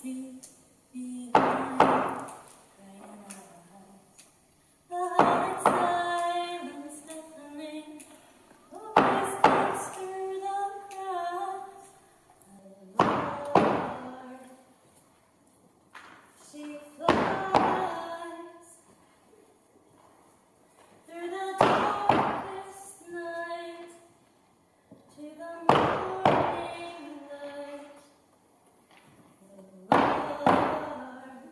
feet behind. The hard silence deafening, a voice cuts through the crowds. Lord, she flies through the darkest night to the morning light. Lord,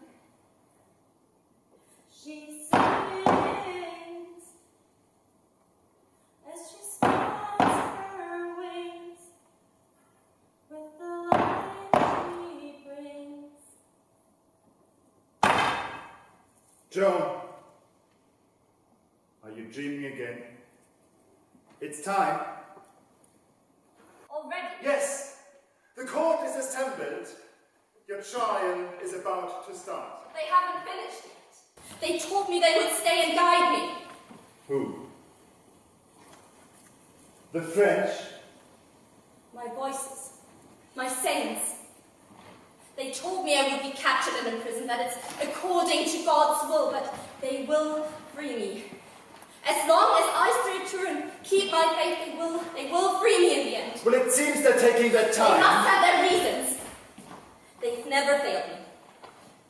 she sings as she spreads her wings with the light she brings. Jaon, are you dreaming again? It's time. Already? Yes, the court is assembled. Your trial is about to start. They haven't finished yet. They told me they would stay and guide me. Who? The French? My voices, my saints. They told me I would be captured and imprisoned, that it's according to God's will, but they will free me. As long as I stay true and keep my faith, they will free me in the end. Well, it seems they're taking their time. They must have their reasons. They've never failed me.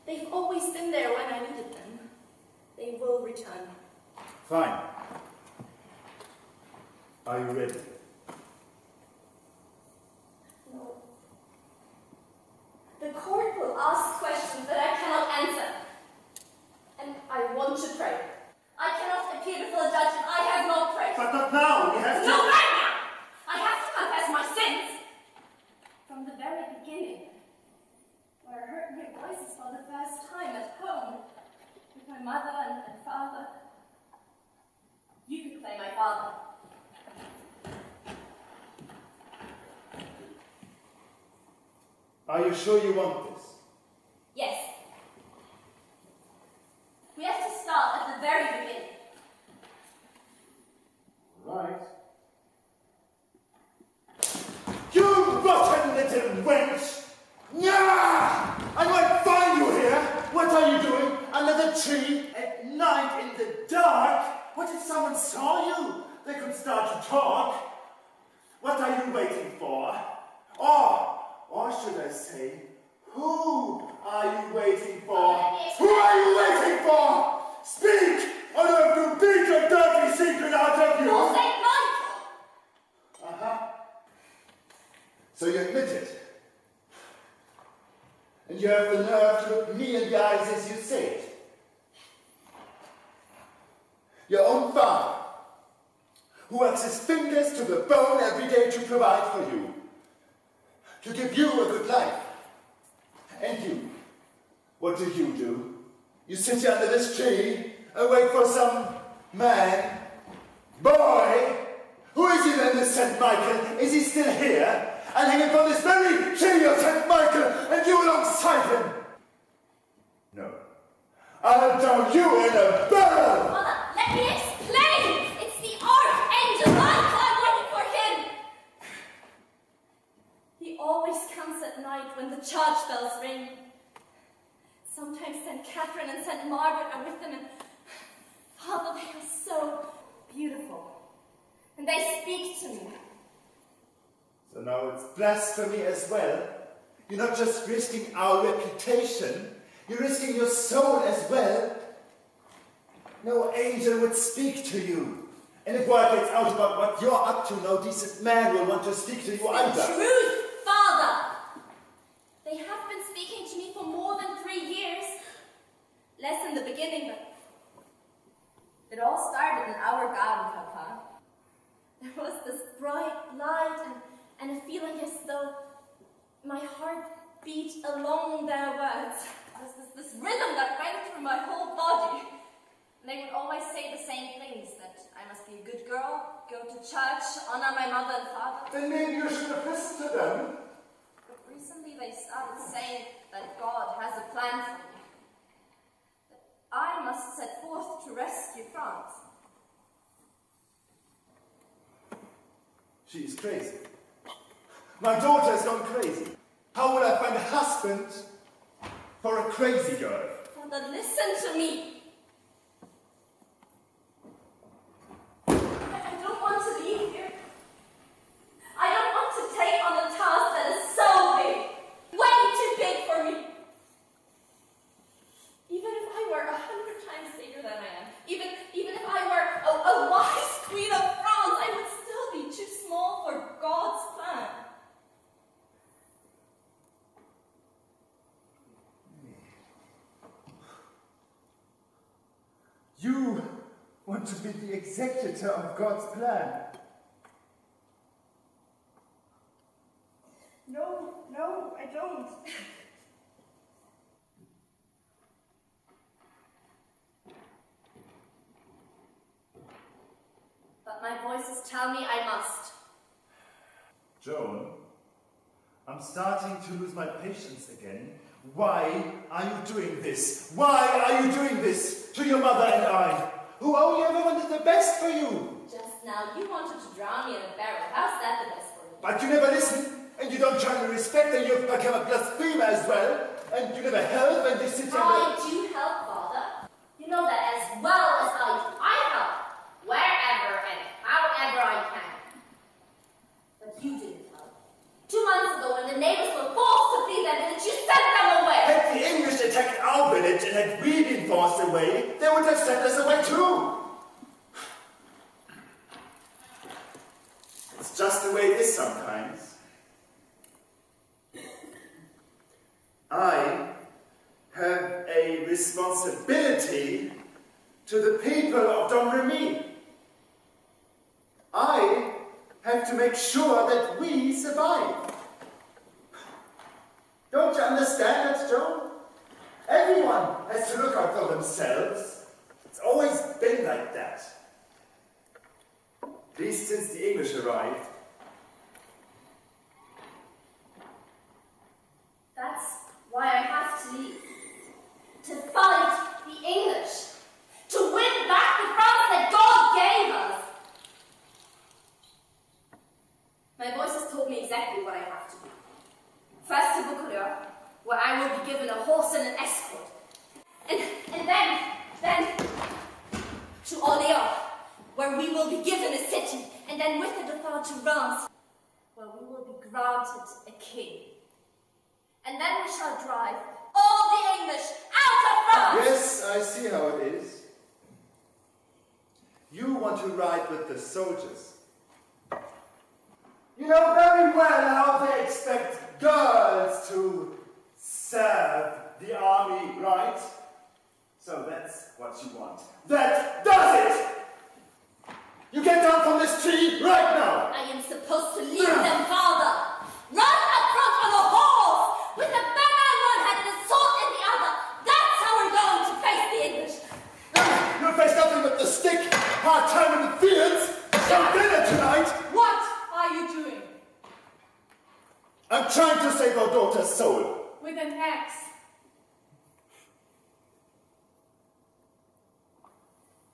They've always been there when I needed them. They will return. Fine. Are you ready? No. The court will ask questions that I cannot answer. And I want to pray. I cannot appear before the judge if I have not prayed. But not now. We have to... No, right now! I have to confess my sins. From the very beginning, when I heard your voices for the first time at home, with my mother and father, you could play my father. Are you sure you want this? Yes. We have to start at the very beginning. Right. You rotten little wench! Nyah! I might find you here! What are you doing? Under the tree? At night in the dark? What if someone saw you? They could start to talk. What are you waiting for? Or should I say, who are you waiting for? Who are you waiting for? Speak! Or I have to beat your dirty secret out of you! No, Saint Michael! Uh-huh. So you admit it. And you have the nerve to look me in the eyes as you say it. Your own father, who works his fingers to the bone every day to provide for you, to give you a good life. And you, what do? You sit here under this tree and wait for some man, boy. Who is he then, this St. Michael? Is he still here? And hanging from this very tree of St. Michael, and you alongside him? No. I'll drown you in a barrel! Mother, let me explain! It's the Archangel Michael! I'm waiting for him! He always comes at night when the church bells ring. Sometimes St. Catherine and St. Margaret are with them, and Father, they are so beautiful. And they speak to me. So now it's blasphemy as well. You're not just risking our reputation, you're risking your soul as well. No angel would speak to you. And if word gets out about what you're up to, no decent man will want to speak to you either. The truth, Father! They have been speaking to me for more than 3 years. Less in the beginning, but it all started in our garden, Papa. There was this bright light and a feeling as though my heart beat along their words. There was this rhythm that went through my whole body. And they would always say the same things, that I must be a good girl, go to church, honor my mother and father. Then maybe you should have listened to them. But recently they started saying that God has a plan for me. That I must set forth to rescue France. She is crazy. My daughter has gone crazy. How will I find a husband for a crazy girl. Father, listen to me. I don't want to leave here. I don't want to take on a task that is so big, way too big for me. Even if I were 100 times bigger than I am, even if I were a wise queen of France, I would still be too small for God's plan. You want to be the executor of God's plan. No, I don't. But my voices tell me I must. Joan, I'm starting to lose my patience again. Why are you doing this? Why are you doing this to your mother and I, who only ever wanted the best for you? Just now, you wanted to drown me in a barrel. How's that the best for you? But you never listen, and you don't show me respect, and you've become a blasphemer as well, and you never help when you sit here. I do help, Father. You know that as well as I do. I help wherever and however I can. But you didn't help. 2 months ago, when the neighbors were forced to flee their village, you sent them away. Had the English attacked our village and had we been forced away, they would have sent us away too. It's just the way it is sometimes. I have a responsibility to the people of Don Remy. I have to make sure that we survive. Don't you understand that, Joan? Everyone has to look out for themselves. It's always been like that. At least since the English arrived. That's why I have to leave. To fight the English. To win back the France that God gave us. My voices told me exactly what I have to do. First to Boucouleur, where I will be given a horse and an escort. And then to Orléans, where we will be given a city, and then with it a thought to Reims, where we will be granted a king. And then we shall drive all the English out of France! Yes, I see how it is. You want to ride with the soldiers. You know very well how they expect girls to serve the army, right? So that's what you want. That does it! You get down from this tree right now! I am supposed to lead them, Father! Run up front on a horse! With a banner in one hand and a sword in the other! That's how we're going to face the English! You'll face nothing but the stick, hard time in the fields, some dinner tonight! What are you doing? I'm trying to save our daughter's soul. With an axe.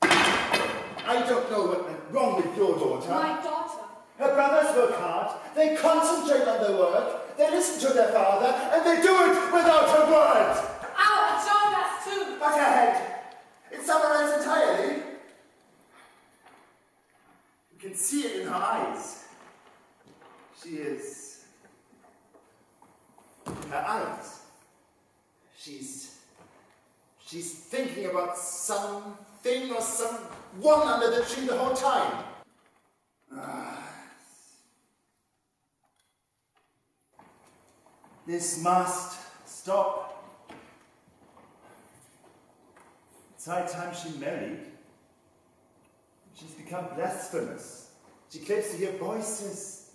I don't know what went wrong with your daughter. My daughter. Her brothers work hard, they concentrate on their work, they listen to their father, and they do it without a word. Our Jaon does too. But her head, it's somewhere else entirely. You can see it in her eyes. She is... her eyes. She's thinking about something or someone under the tree the whole time. This must stop. It's high time she married. She's become blasphemous. She claims to hear voices,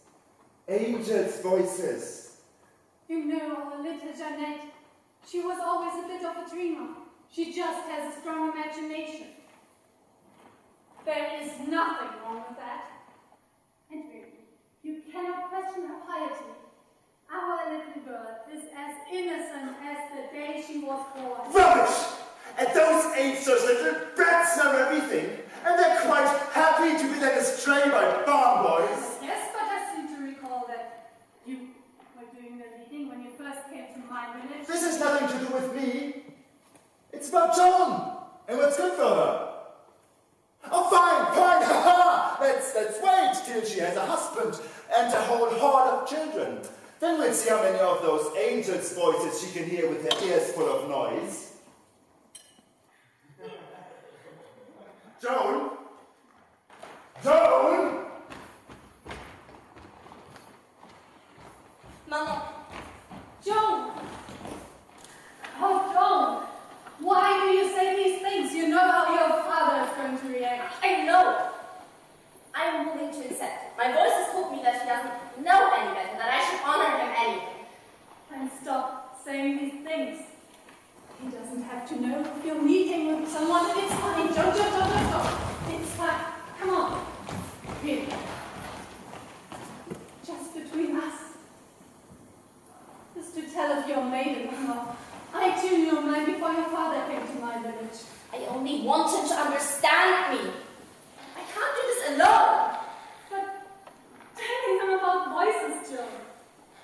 angels' voices. You know our little Jeannette. She was always a bit of a dreamer. She just has a strong imagination. There is nothing wrong with that. And really, you cannot question her piety. Our little girl is as innocent as the day she was born. Rubbish! At those age, those little brats know everything, and they're quite happy to be led astray by farm boys. Yes, but I seem to recall that you were doing the leading when you first came to my village. This has nothing to do with me. about Jaon and what's good for her. Oh, fine, haha! Let's wait till she has a husband and a whole horde of children. Then we'll see how many of those angels' voices she can hear with her ears full of noise. Jaon? Jaon? Mama. Jaon! Oh, Jaon! Why do you say these things? You know how your father is going to react. I know. I am willing to accept it. My voice has told me that he doesn't know any better, that I should honor him anyway. And stop saying these things. He doesn't have to know if you're meeting with someone. It's fine. Don't. It's fine. Come on. Here. Just between us. Just to tell of your maiden-in-law. I too knew a man before your father came to my village. I only want him to understand me. I can't do this alone. But telling him about voices, Joe,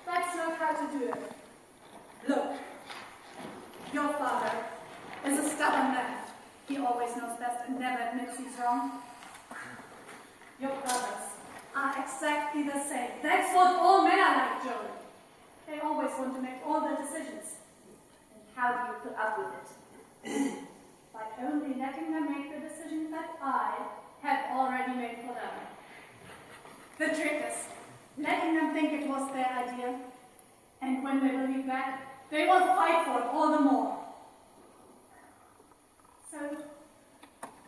that's not how to do it. Look, your father is a stubborn man. He always knows best and never admits he's wrong. Your brothers are exactly the same. That's what all men are like, Joe. They always want to make all the decisions. And how do you put up with it? By only letting them make the decision that I have already made for them. The trick is letting them think it was their idea, and when they believe that, they will fight for it all the more. So,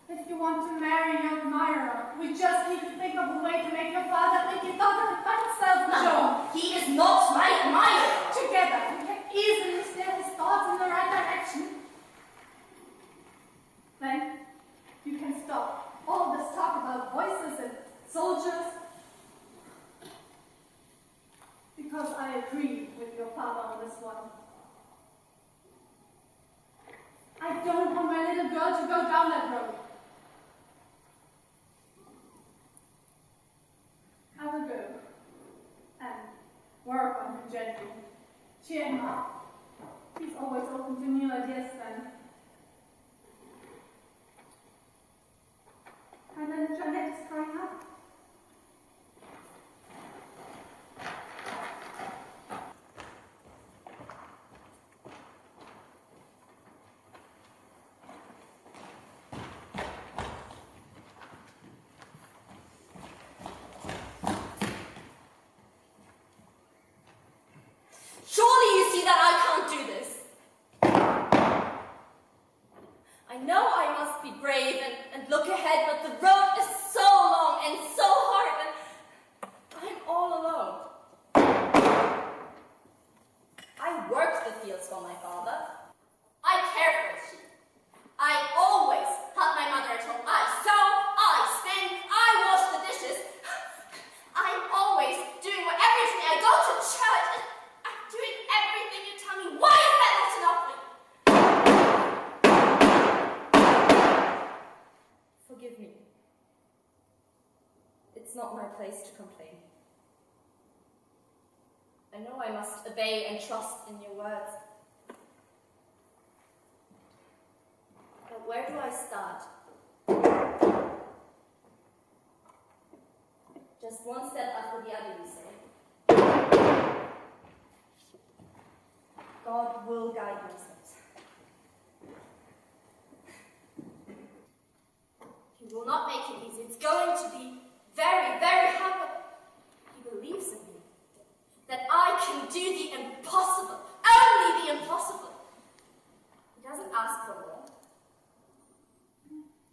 if you want to marry your admirer, we just need to think of a way to make your father think he thought of it by himself, Joe. He is not my admirer. Together, we can easily steer his thoughts in the right direction. Then, you can stop all this talk about voices and soldiers. Because I agree with your father on this one. I don't want my little girl to go down that road. I will go and work on him gently. Cheer him up. He's always open to new ideas then. And then Janet is crying up. Surely you see that I can't do this. I know I must be brave and look ahead, but the road is so long and so hard, and I'm all alone. I worked the fields for my father. I care for his sheep. I always help my mother at home. I sew, I spin, I wash the dishes. I'm always doing what everything. I go to church, and I'm doing everything you tell me. Why is that not enough? Forgive me. It's not my place to complain. I know I must obey and trust in your words. But where do I start? Just one step after the other, you say. God will guide my steps. He will not make it easy. It's going to be very, very hard, but he believes in me. That I can do the impossible. Only the impossible. He doesn't ask for more.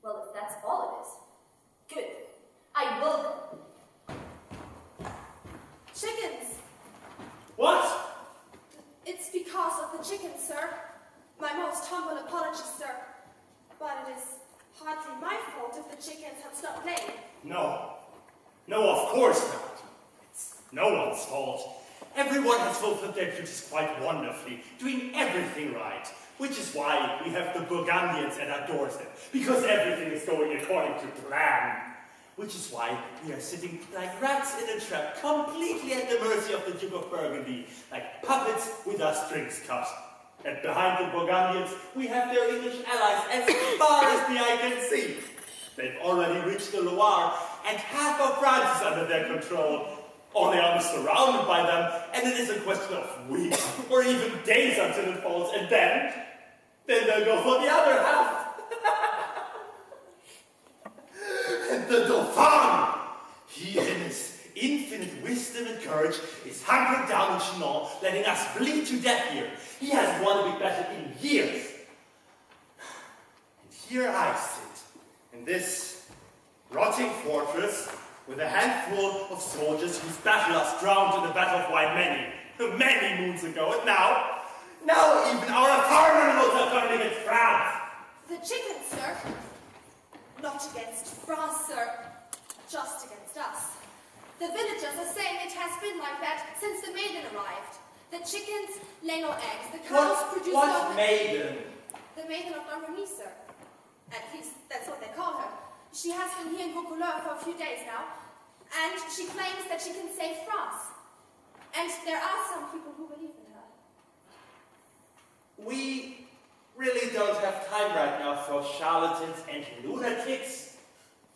Well, if that's all it is, good. I will go. Chickens! What? It's because of the chickens, sir. My most humble apologies, sir. But it is hardly my fault if the chickens have stopped laying. No. No, of course not. It's no one's fault. Everyone has fulfilled their duties quite wonderfully, doing everything right. Which is why we have the Burgundians at our doorstep, because everything is going according to plan. Which is why we are sitting like rats in a trap, completely at the mercy of the Duke of Burgundy, like puppets with our strings cut. And behind the Burgundians, we have their English allies as far as the eye can see. They've already reached the Loire, and half of France is under their control. Or they are surrounded by them, and it is a question of weeks, or even days until it falls, and then they'll go for the other half. And the Dauphin, he in his infinite wisdom and courage is hunkered down in Jaon, letting us bleed to death here. He hasn't won a big battle in years. And here I sit, in this rotting fortress, with a handful of soldiers whose battle us drowned in the Battle of Wine many moons ago, and now even our farmers are turning against France. The chickens, sir. Not against France, sir. Just against us. The villagers are saying it has been like that since the maiden arrived. The chickens lay no eggs. The cows produce no... What maiden? The maiden of Domremy, sir. At least that's what they call her. She has been here in Vaucouleurs for a few days now, and she claims that she can save France. And there are some people who believe in her. We really don't have time right now for charlatans and lunatics.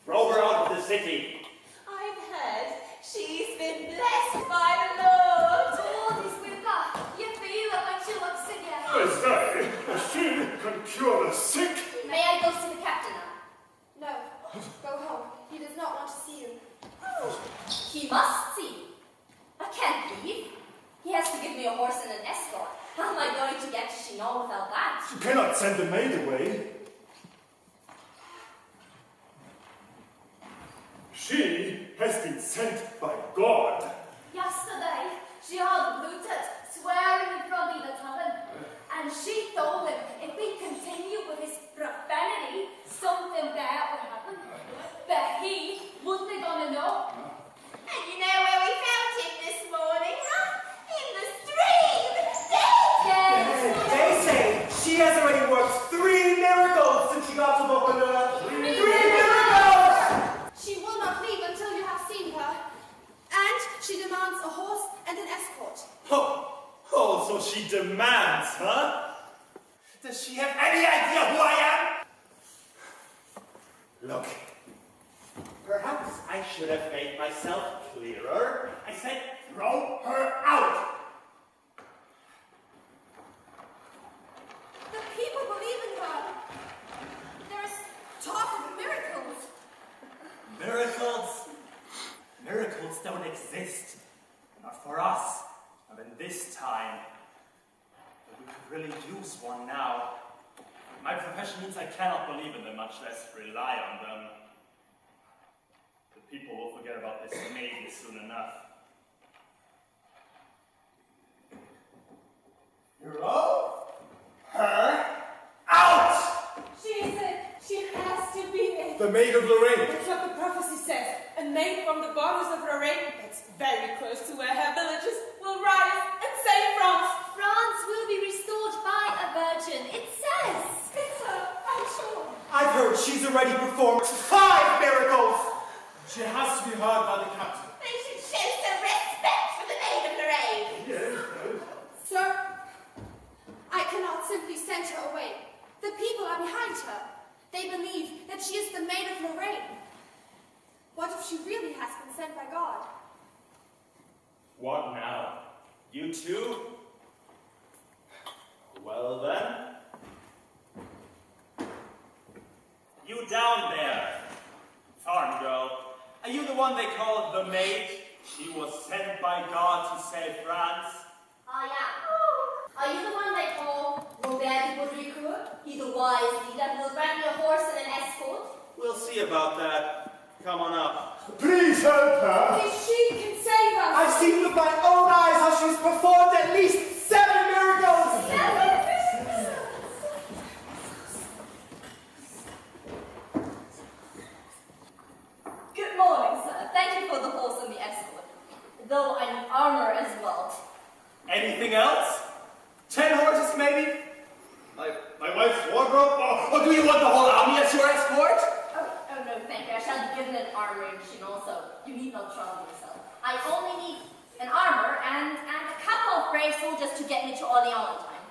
Throw her out of the city. I've heard she's been blessed by the Lord. Oh, this whipper. You feel it when she looks at you. I say, she can cure the sick. May I go see the captain now? No. Go home. He does not want to see you. Oh, he must see you. I can't leave. He has to give me a horse and an escort. How am I going to get to Jaon without that? You cannot send the maid away. She has been sent by God. Yesterday, Jaon looted, swearing in front of the tavern. And she told him if he continued with his profanity, something bad would happen. But he wasn't gonna know. And you know where we found him this morning, huh? In the stream! Dead! Yes! They say she has already worked 3 miracles since she got to Vaucouleurs. 3 miracles! She will not leave until you have seen her. And she demands a horse and an escort. Oh, so she demands, huh? Does she have any idea who I am? Look, perhaps I should have made myself clearer. I said, throw her out! The people believe in her. There's talk of miracles. Miracles? Miracles don't exist. Not for us. Not in this time. But we could really use one now. My profession means I cannot believe in them, much less rely on them. The people will forget about this maid soon enough. Throw her out! She said she has to be there. The maid of Lorraine. That's what the prophecy says. A maid from the borders of Lorraine, that's very close to where her villages, will rise and save France. France will be restored by a virgin, it says. It's her, I'm sure. I've heard she's already performed 5 miracles. She has to be heard by the captain. They should show some respect for the maid of Lorraine. Yes. Sir, I cannot simply send her away. The people are behind her. They believe that she is the maid of Lorraine. What if she really has been sent by God? What now? You too? Well then. You down there, farm girl. Are you the one they call the maid? She was sent by God to save France. I am. Are you the one they call Robert de Baudricourt? He's a wise leader who will grant me a horse and an escort. We'll see about that. Come on up. Please help her. If she can save us. I've seen with my own eyes how she's performed at least 7 miracles. Good morning, sir. Thank you for the horse and the escort. Though I need armor as well. Anything else? 10 horses, maybe? My wife's wardrobe? Or do you want the whole army as your escort? Oh no, thank you. I shall be given an armor in Jaon, so you need not trouble yourself. I only need an armor and a couple of brave soldiers to get me to Orleans in time.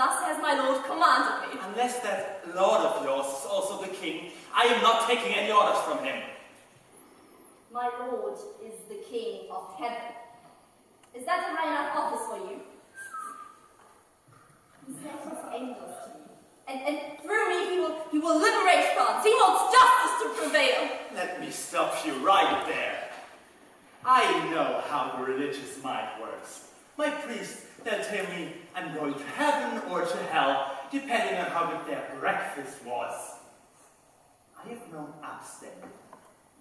Thus has my lord commanded me. Unless that lord of yours is also the king, I am not taking any orders from him. My lord is the king of heaven. Is that a high enough office for you? He sent his angels to me. And through me he will liberate France. He wants justice to prevail. Let me stop you right there. I know how the religious mind works. My priest, they'll tell me I'm going to heaven or to hell, depending on how good their breakfast was. I have known upstanding,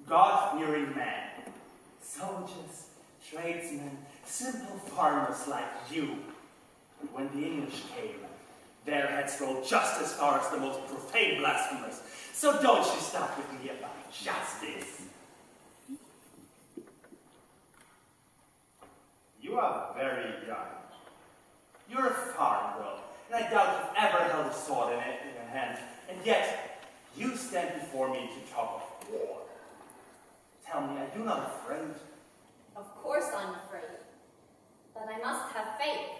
God-fearing men, soldiers, tradesmen, simple farmers like you. And when the English came, their heads rolled just as far as the most profane blasphemers. So don't you start with me about justice. You are very young. You're a farm girl, and I doubt you've ever held a sword in your hand, and yet you stand before me to talk of war. Tell me, are you not afraid? Of course I'm afraid. But I must have faith.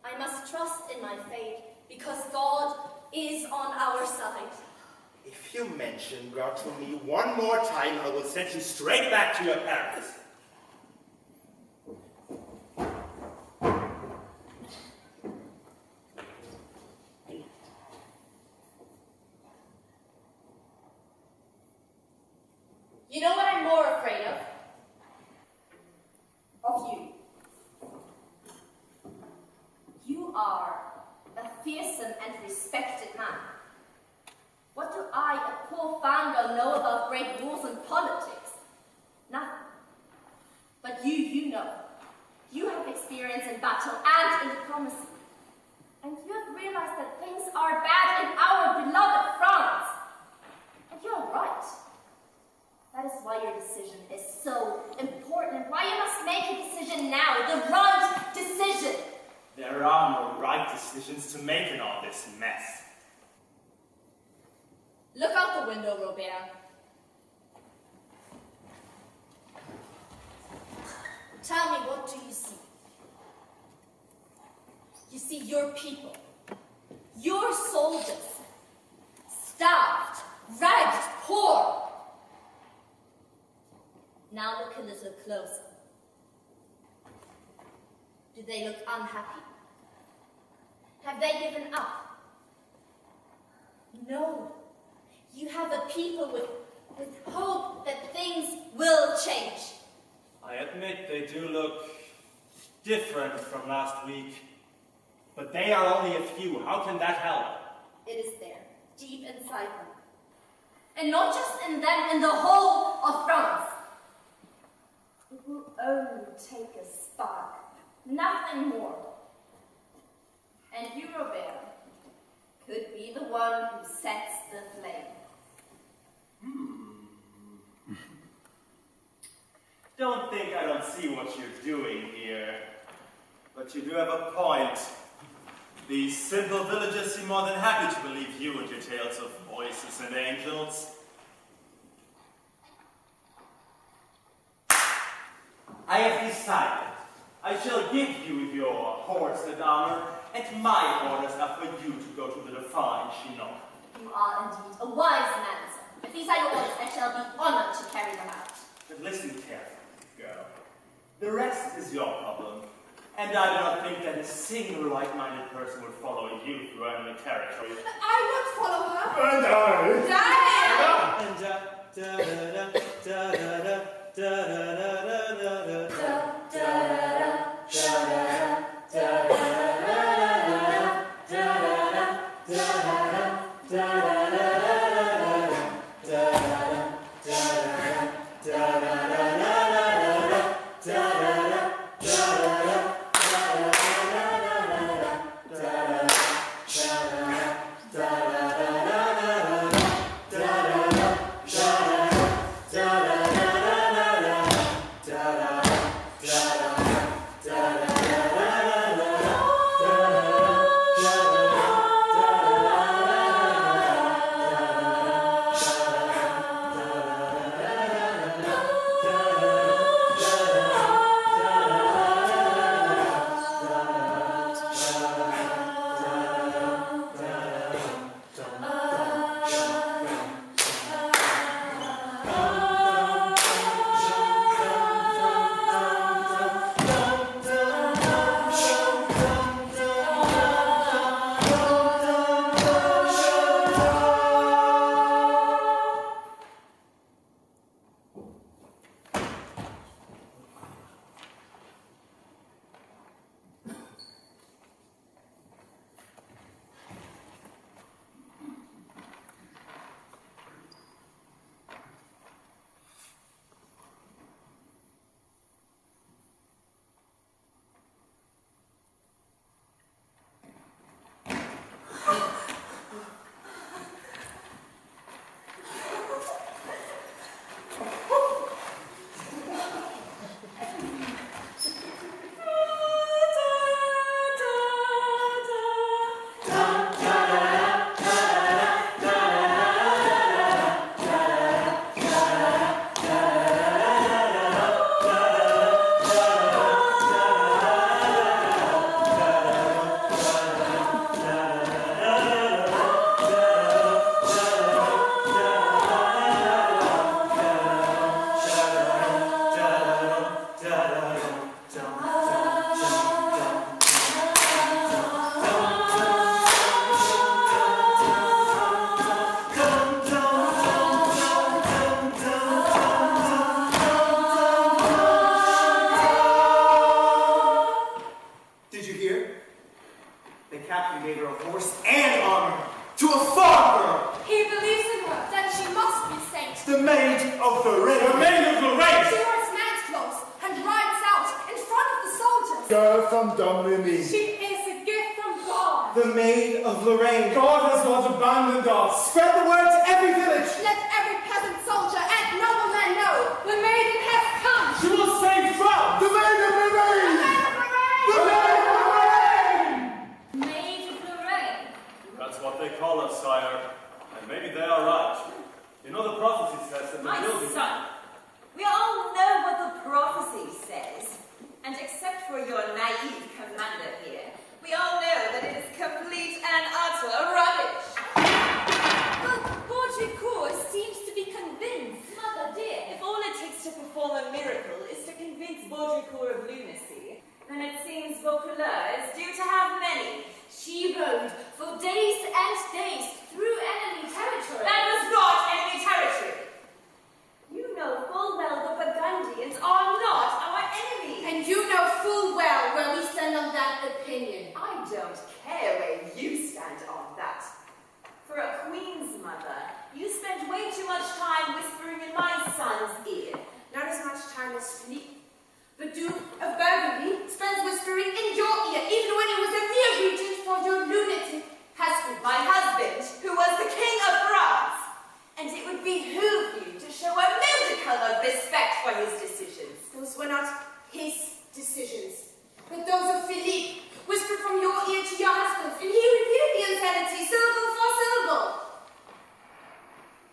I must trust in my fate, because God is on our side. If you mention God to me one more time, I will send you straight back to your parents. You know what I'm more afraid of? Of you. You are a fearsome and respected man. What do I, a poor farm girl, know about great wars and politics? Nothing. But you know. You have experience in battle and in diplomacy. And you have realized that things are bad in our beloved France. And you're right. That is why your decision is so important, why you must make a decision now, the right decision. There are no right decisions to make in all this mess. Look out the window, Robert. Tell me, what do you see? You see your people, your soldiers, starved, ragged, poor. Now look a little closer. Do they look unhappy? Have they given up? No. You have a people with hope that things will change. I admit they do look different from last week. But they are only a few. How can that help? It is there, deep inside them. And not just in them, in the whole of France. It will only take a spark, nothing more. And you, Robert, could be the one who sets the flame. Don't think I don't see what you're doing here. But you do have a point. These simple villagers seem more than happy to believe you and your tales of voices and angels. I have decided. I shall give you your horse and armor, and my orders are for you to go to the Dauphin in Chinon. You are indeed a wise man, sir. If these are your orders, I shall be honored to carry them out. But listen carefully, girl. The rest is your problem. And I do not think that a single right-minded person would follow you through enemy territory. I would follow her. And I. Diane! and armor to a farm girl, He believes in her, that she must be saint. the maid of Lorraine. The maid of Lorraine! She wears man's clothes and rides out in front of the soldiers. Girl from Domremy. She is a gift from God. The maid of Lorraine. God has not abandoned us. Spread the word to every village. Let every peasant soldier and nobleman know. The maiden has come. She will save France. The maid of Lorraine! The maid of Lorraine! Maid of Lorraine. That's what they call us, sire. And maybe they are right. You know the prophecy says that My the building... son, we all know what the prophecy says. And except for your naive commander here, we all know that it is complete and utter rubbish. But Baudricourt seems to be convinced. Mother dear, if all it takes to perform a miracle is to convince Baudricourt of lunacy, then it seems Vaucouleurs is due to have many. She rode for days and days through enemy territory. That was not enemy territory. You know full well the Burgundians are not our enemy. And you know full well where we stand on that opinion. I don't care where you stand on that. For a queen's mother, you spend way too much time whispering in my son's ear. Not as much time as Philippe. The Duke of Burgundy spends whispering in your ear, even when he was a mere regent for your lunatic husband. My husband, who was the king of France. And it would behoove you to show a modicum of respect for his decisions. Those were not his decisions, but those of Philippe, whispered from your ear to your husband, and he repeated the insanity, syllable for syllable.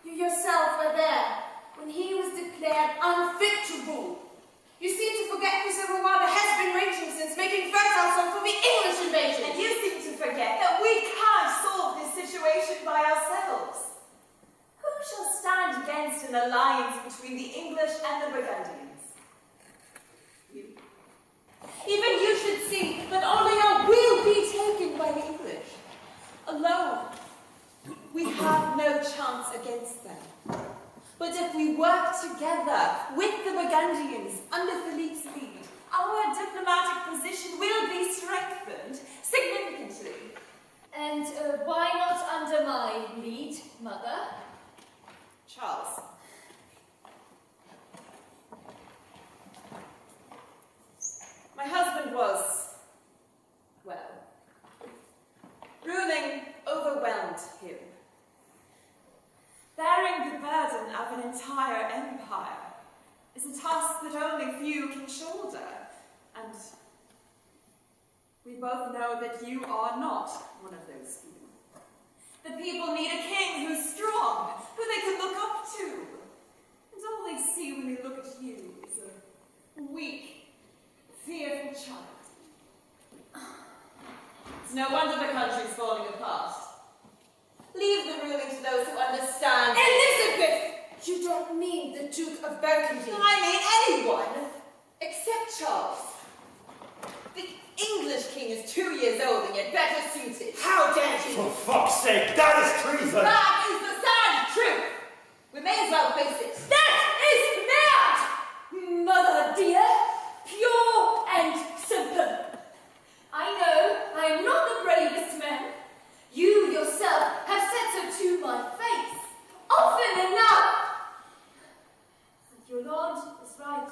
You yourself were there when he was declared unfit to rule. You seem to forget whose war has been raging since making fertile soil for the English invasion. And you seem to forget that we can't solve this situation by ourselves. Who shall stand against an alliance between the English and the Burgundians? You. Even you should see that only a will be taken by the English. Alone, we have no chance against them. But if we work together with the Burgundians under Philippe's lead, our diplomatic position will be strengthened significantly. And why not under my lead, Mother? Charles. My husband was, well, ruling overwhelmed him. Bearing the burden of an entire empire is a task that only few can shoulder, and we both know that you are not one of those few. The people need a king who's strong, who they can look up to, and all they see when they look at you is a weak, fearful child. It's no wonder the country's falling apart. Leave the ruling to those who understand. Elizabeth! You don't mean the Duke of Burgundy. I mean anyone, except Charles. The English king is 2 years old and yet better suited. How dare you? For fuck's sake, that is treason! That is the sad truth. We may as well face it. That is mad! Mother dear, pure and simple. I know I am not the bravest man. You yourself have said so to my face, often enough. But your lord is right.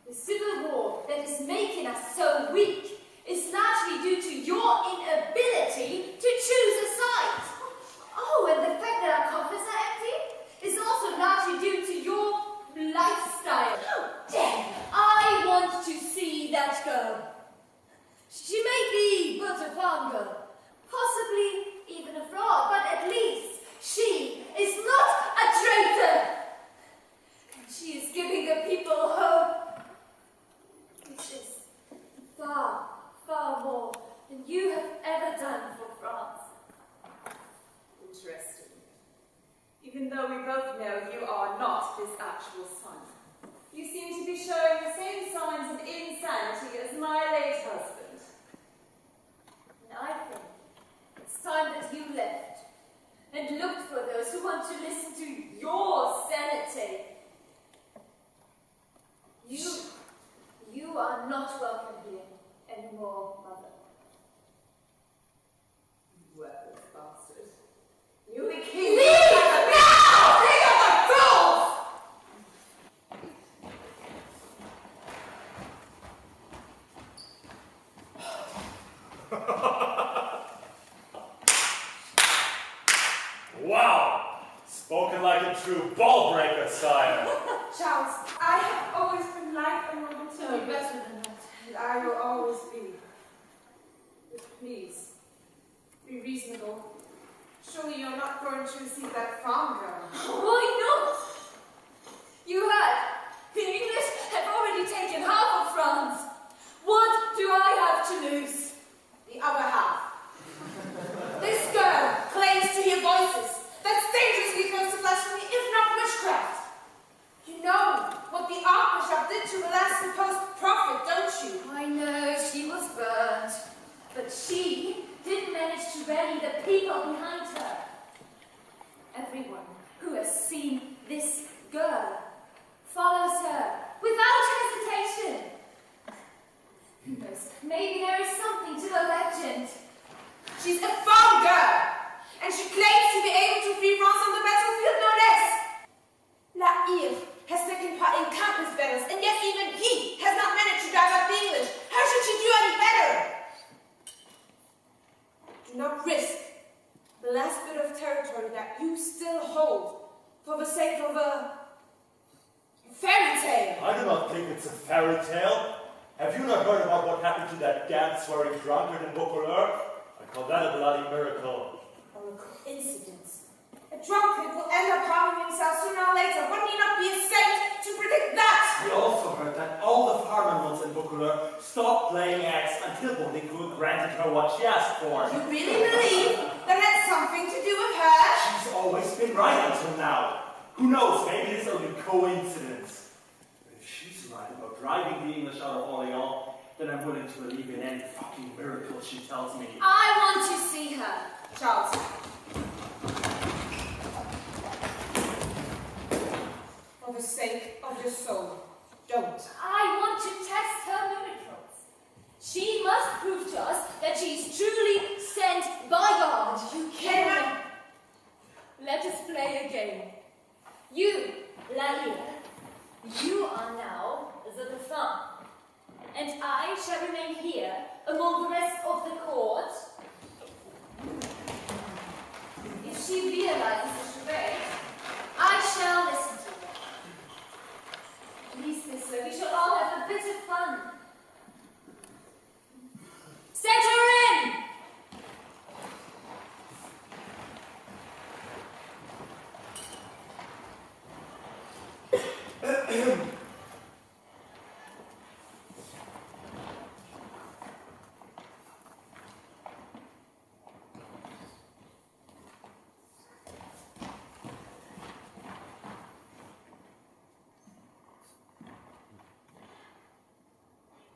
The civil war that is making us so weak is largely due to your inability to choose a side. Oh, and the fact that our coffers are empty is also largely due to your lifestyle. How dare you? I want to see that girl. She may be but a farm girl. Possibly even a fraud, but at least she is not a traitor. And she is giving the people hope. This is far, far more than you have ever done for France. Interesting. Even though we both know you are not his actual son, you seem to be showing the same signs of insanity as my late husband. And I think it's time that you left and looked for those who want to listen to your sanity. You are not welcome here anymore, Mother. Well. Wow! Spoken like a true ball breaker, sire. Charles, I have always been like a woman to you. better than that. And I will always be. But please, be reasonable. Surely you're not going to receive that farm girl. Why not? You heard. The English have already taken half of France. What do I have to lose? The other half. This girl claims to hear voices. That's dangerously close to blasphemy, if not witchcraft. You know what the Archbishop did to the last supposed prophet, don't you? I know she was burnt, but she did manage to rally the people behind her. Everyone who has seen this girl follows her without hesitation. Who knows? Maybe there is something to the legend. She's a farm girl, and she claims to be able to free France on the battlefield, no less. La Hire has taken part in countless battles, and yet even he has not managed to drive out the English. How should she do any better? Do not risk the last bit of territory that you still hold for the sake of a fairy tale. I do not think it's a fairy tale. Have you not heard about what happened to that damn swearing drunkard in Vaucouleurs? I call that a bloody miracle. Or a coincidence. A drunkard will end up harming himself sooner or later. Wouldn't he not be a saint to predict that? We also heard that all the farmers in Vaucouleurs stopped playing eggs until Bondicourt granted her what she asked for. You really believe that had something to do with her? She's always been right until now. Who knows, maybe it's only coincidence. But if she's right about driving the English out of Orléans, then I'm willing to believe in any fucking miracle she tells me. I want to see her. Charles. For the sake of your soul, don't. I want to test her miracles. She must prove to us that she is truly sent by God. You cannot. Let us play a game. You, La Hire, you are now the Dauphin, and I shall remain here among the rest of the court. If she realizes the charade, I shall listen to her. Please, mister, we shall all have a bit of fun. Set her in!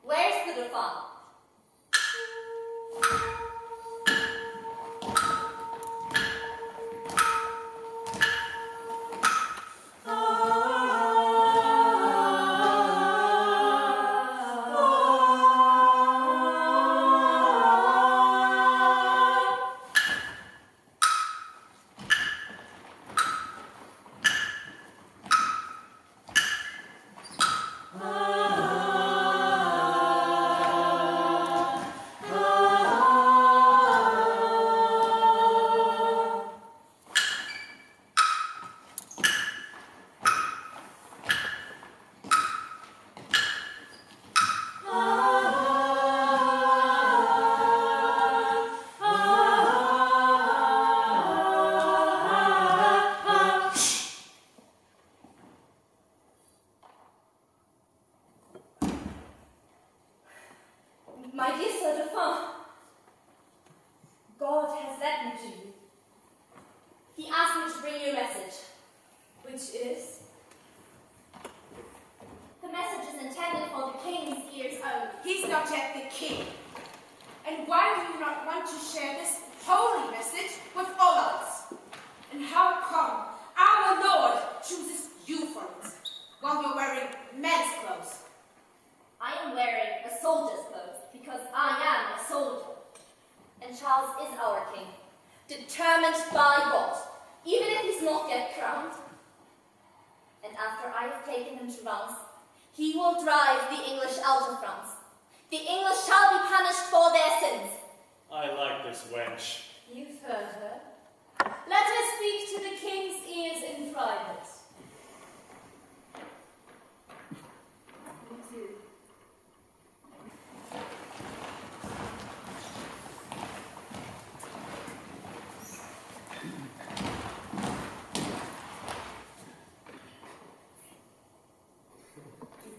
Where's the Dauphin? My dear Sir Dauphin, God has led me to you. He asked me to bring you a message, which is... The message is intended for the king's ears only. He's not yet the king. And why do you not want to share this holy message with all of us? And how come our Lord chooses you for it, while you're wearing men's clothes? I am wearing a soldier's clothes because I am a soldier. And Charles is our king, determined by God, even if he's not yet crowned. And after I have taken him to Reims, he will drive the English out of France. The English shall be punished for their sins. I like this wench. You've heard her. Let her speak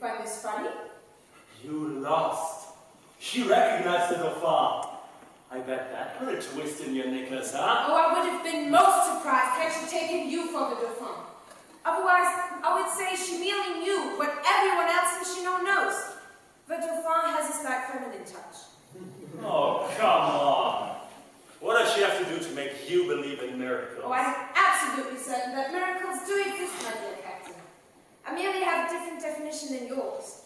find this funny? You lost. She recognized the Dauphin. I bet that put a twist in your necklace, huh? Oh, I would have been most surprised had she taken you for the Dauphin. Otherwise, I would say she merely knew what everyone else in Chinon knows. The Dauphin has a slight feminine touch. Oh, come on. What does she have to do to make you believe in miracles? Oh, I'm absolutely certain that miracles do exist, my dear Captain. I merely have a different definition than yours.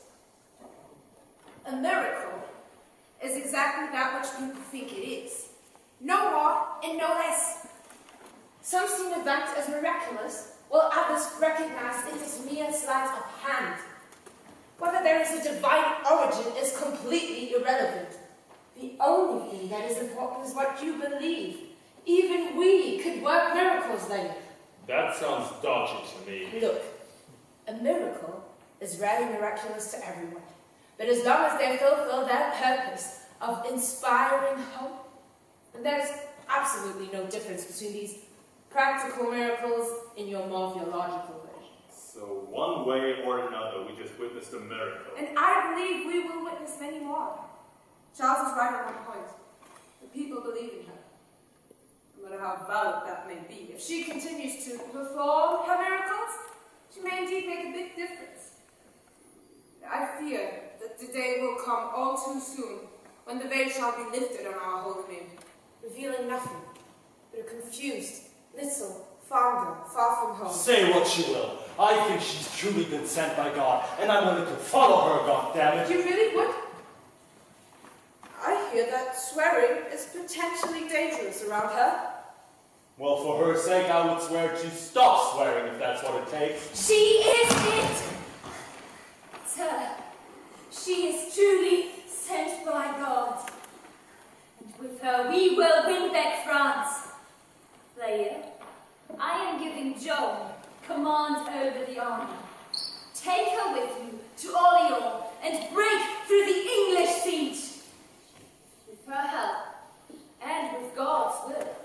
A miracle is exactly that which people think it is. No more and no less. Some see an event as miraculous, while others recognize it as mere sleight of hand. Whether there is a divine origin is completely irrelevant. The only thing that is important is what you believe. Even we could work miracles then. That sounds dodgy to me. Look, a miracle is rarely miraculous to everyone. But as long as they fulfill their purpose of inspiring hope, and there's absolutely no difference between these practical miracles and your more theological versions. So one way or another, we just witnessed a miracle. And I believe we will witness many more. Charles is right on one point. The people believe in her, no matter how valid that may be. If she continues to perform her miracles, she may indeed make a big difference. I fear that the day will come all too soon when the veil shall be lifted on our holy name, revealing nothing but a confused, little farm girl far from home. Say what you will. I think she's truly been sent by God, and I'm willing to follow her, goddammit. You really would? I hear that swearing is potentially dangerous around her. Well, for her sake, I would swear to stop swearing if that's what it takes. She is it! It's her. She is truly sent by God. And with her, we will win back France. Player, I am giving Jaon command over the army. Take her with you to Orleans and break through the English siege. With her help, and with God's will,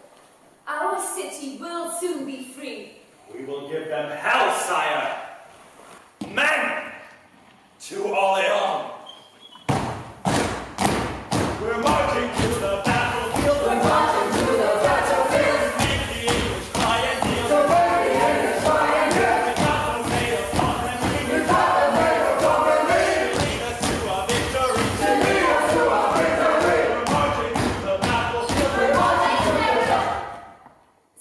our city will soon be free. We will give them hell, sire! Men! To Orleans! We're marching to the battlefield! We're marching to the battlefield! Make the English fly and kneel! So make the English fly and kneel! We got the mail of Conquering! We got the mail of Conquering! To lead us to our victory! To lead us to our victory! We're marching to the battlefield! We're marching to the battlefield!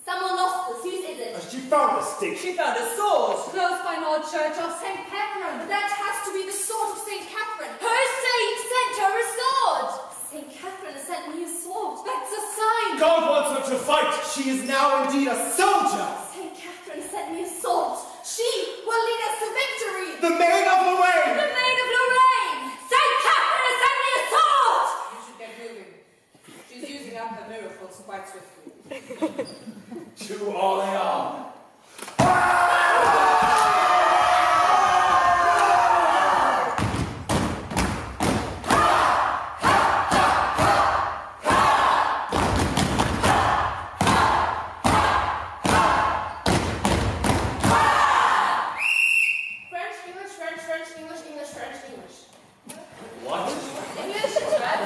Someone lost the suit, is it? She found a stick. She found a sword close by an old church of St. Catherine. That has to be the sword of St. Catherine. Her saint sent her a sword! St. Catherine has sent me a sword. That's a sign. God wants her to fight. She is now indeed a soldier. St. Catherine sent me a sword. She will lead us to victory. The Maid of Lorraine. The Maid of Lorraine! Saint Catherine has sent me a sword! You should get moving. She's using up her miracles quite swiftly. To Orleans. French, English, French, French, English, English, French, English. What? English is red.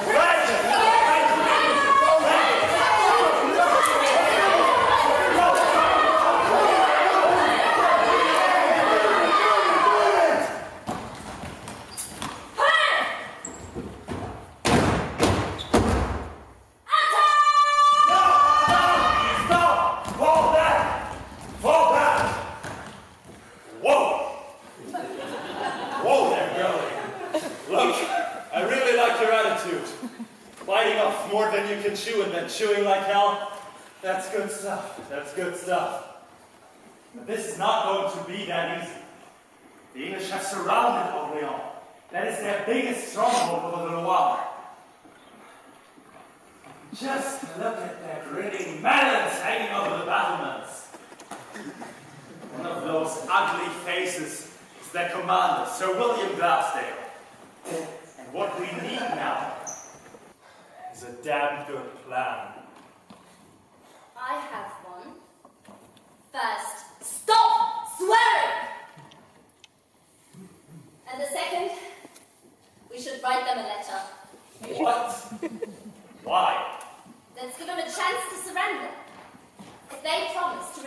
Stop! Fall back! Fall back! Whoa! Whoa there, girlie. Look, I really like your attitude. Biting off more than you can chew and then chewing like hell. That's good stuff. That's good stuff. But this is not going to be that easy. The English have surrounded Orleans. That is their biggest stronghold over the Loire. Just look at their grinning melons hanging over the battlements. One of those ugly faces is their commander, Sir William Glassdale. And what we need now is a damn good plan. I have one. First, stop swearing! And the second,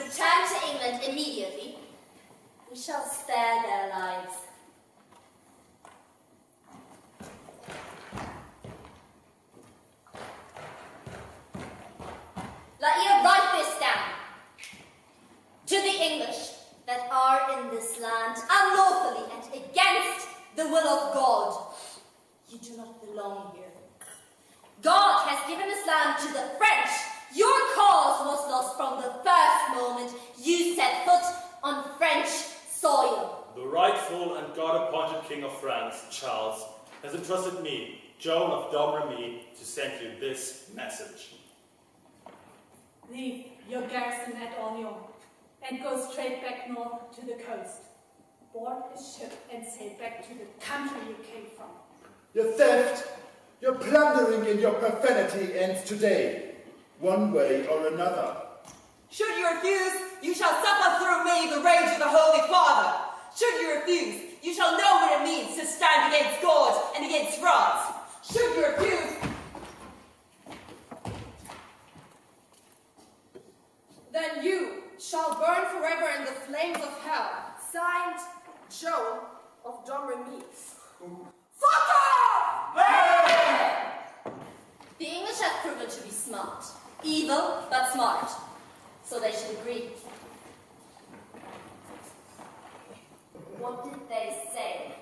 return to England immediately, we shall spare their lives. Let you write this down. To the English that are in this land unlawfully and against the will of God, you do not belong here. God has given this land to the French. Your cause was lost from the first moment you set foot on French soil. The rightful and God-appointed King of France, Charles, has entrusted me, Jaon of Domremy, to send you this message. Leave your garrison at Orleans and go straight back north to the coast. Board a ship and sail back to the country you came from. Your theft, your plundering and your profanity ends today, one way or another. Should you refuse, you shall suffer through me the rage of the Holy Father. Should you refuse, you shall know what it means to stand against God and against France. Should you refuse, Then you shall burn forever in the flames of hell. Signed, Jaon of Domremy. Fuck off! The English have proven to be smart. Evil, but smart. So they should agree. What did they say?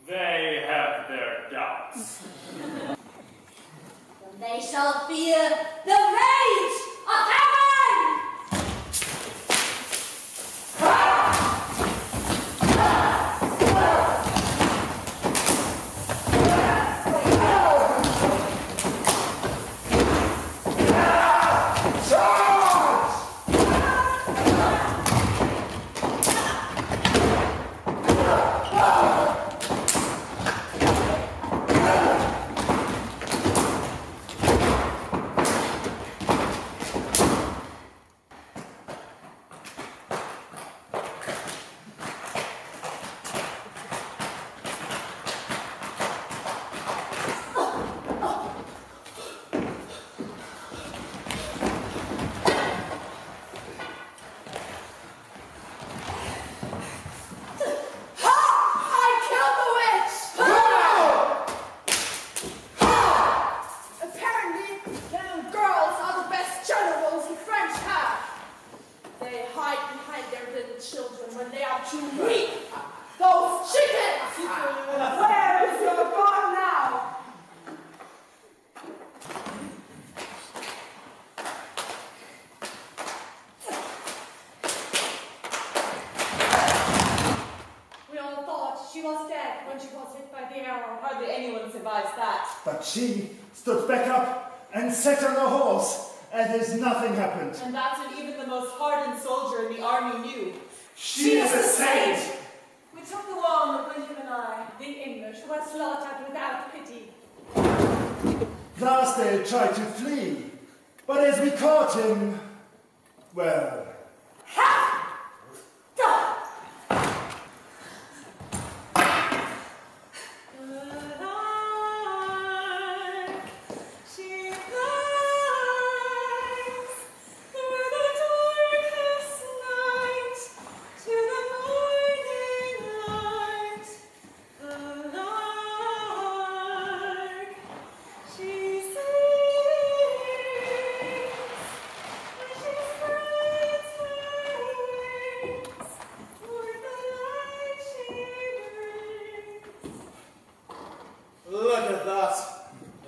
They have their doubts. Then they shall fear the rage of heaven! But she stood back up and sat on a horse, and as nothing happened. and that's what even the most hardened soldier in the army knew. She is a saint! We took the wall on the blink of an eye. The English were slaughtered without pity. Glassdale tried to flee, but as we caught him, well... Look at that.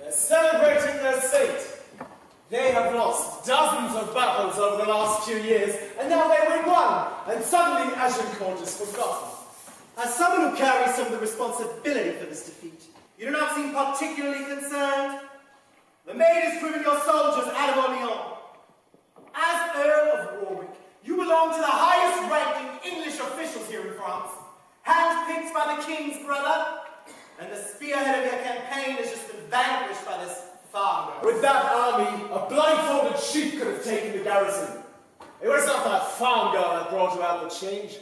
They're celebrating their saint. They have lost dozens of battles over the last few years, and now they win one, and suddenly Agincourt is forgotten. As someone who carries some of the responsibility for this defeat, you do not seem particularly concerned. The maid is proving your soldiers out of Orleans. As Earl of Warwick, you belong to the highest-ranking English officials here in France, handpicked by the king's brother. And the spearhead of your campaign has just been vanquished by this farm girl. With that army, a blindfolded sheep could have taken the garrison. It was not that farm girl that brought about the change.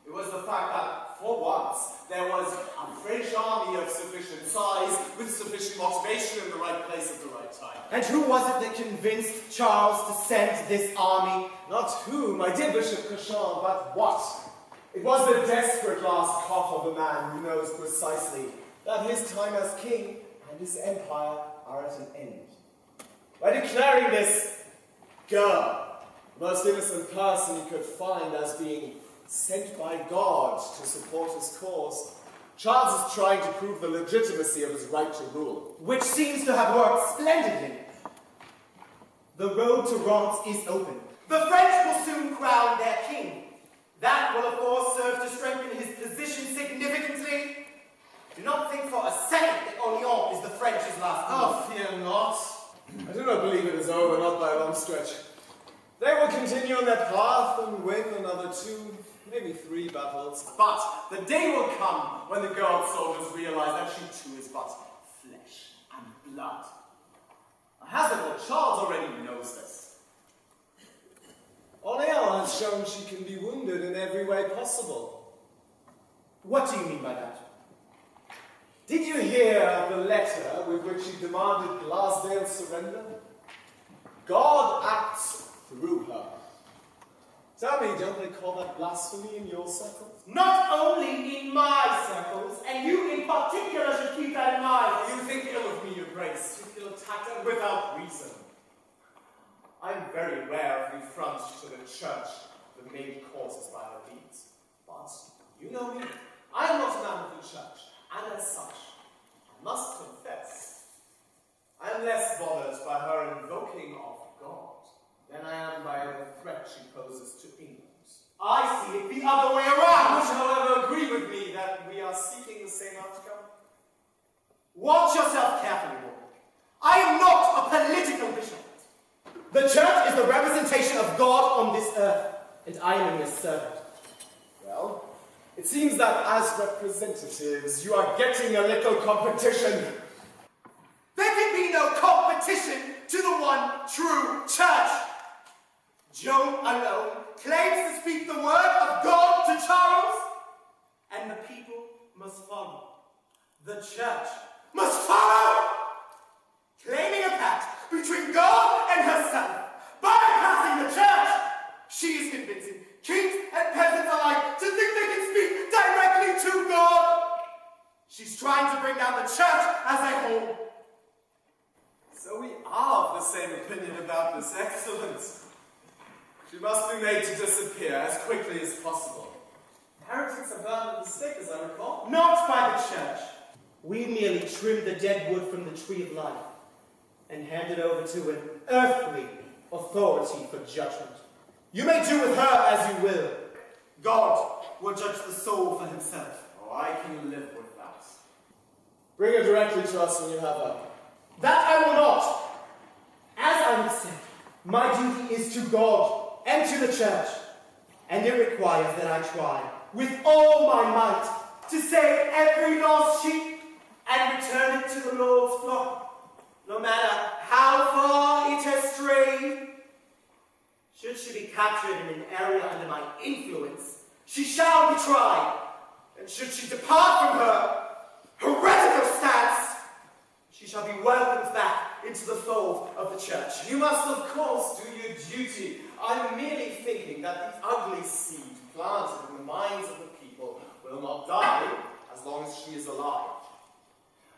It It was the fact that, for once, there was a French army of sufficient size, with sufficient motivation in the right place at the right time. And who was it that convinced Charles to send this army? Not who, my dear Bishop Jaon, but what? It was the desperate last cough of a man who knows precisely that his time as king and his empire are at an end. By declaring this girl, the most innocent person he could find, as being sent by God to support his cause, Charles is trying to prove the legitimacy of his right to rule. Which seems to have worked splendidly. The road to Reims is open. The French will soon crown their king. That will, of course, serve to strengthen his position significantly. Do not think for a second that Orléans is the French's last Oh, fear not. I do not believe it is over, not by a long stretch. They will continue on their path and win another 2, maybe 3 battles. But the day will come when the girl soldiers realize that she too is but flesh and blood. A hazard that Charles already knows this. Orléans has shown she can be wounded in every way possible. What do you mean by that? Did you hear of the letter with which she demanded Glasdale's surrender? God acts through her. Tell me, don't they call that blasphemy in your circles? Not only in my circles, and you in particular should keep that in mind. You think ill of me, your grace. You feel attacked and without reason. I am very aware of the affront to the church the maid causes by her deeds. But you know me. I am not a man of the church, and as such, I must confess, I am less bothered by her invoking of God than I am by the threat she poses to England. I see it the other way around. Would you, however, agree with me that we are seeking the same outcome? Watch yourself carefully, Lord. I am not a political bishop. The church is the representation of God on this earth, and I am your servant. Well, it seems that as representatives, you are getting a little competition. There can be no competition to the one true church. Jaon alone claims to speak the word of God to Charles, and the people must follow. The church must follow, claiming a pact between God and herself. Bypassing the church, she is convincing kings and peasants alike to think they can speak directly to God. She's trying to bring down the church as a whole. So we are of the same opinion about this excellence. She must be made to disappear as quickly as possible. Heretics are burned at the stake, as I recall. Not by the church. We merely trimmed the dead wood from the tree of life and handed over to an earthly authority for judgment. You may do with her as you will. God will judge the soul for himself. Oh, I can live with that. Bring her directly to us when you have her. That I will not. As I have said, my duty is to God and to the church, and it requires that I try with all my might to save every lost sheep and return it to the Lord's flock, no matter how far it has strayed. Should she be captured in an area under my influence, she shall be tried, and should she depart from her heretical stance, she shall be welcomed back into the fold of the church. You must, of course, do your duty. I'm merely thinking that the ugly seed planted in the minds of the people will not die as long as she is alive.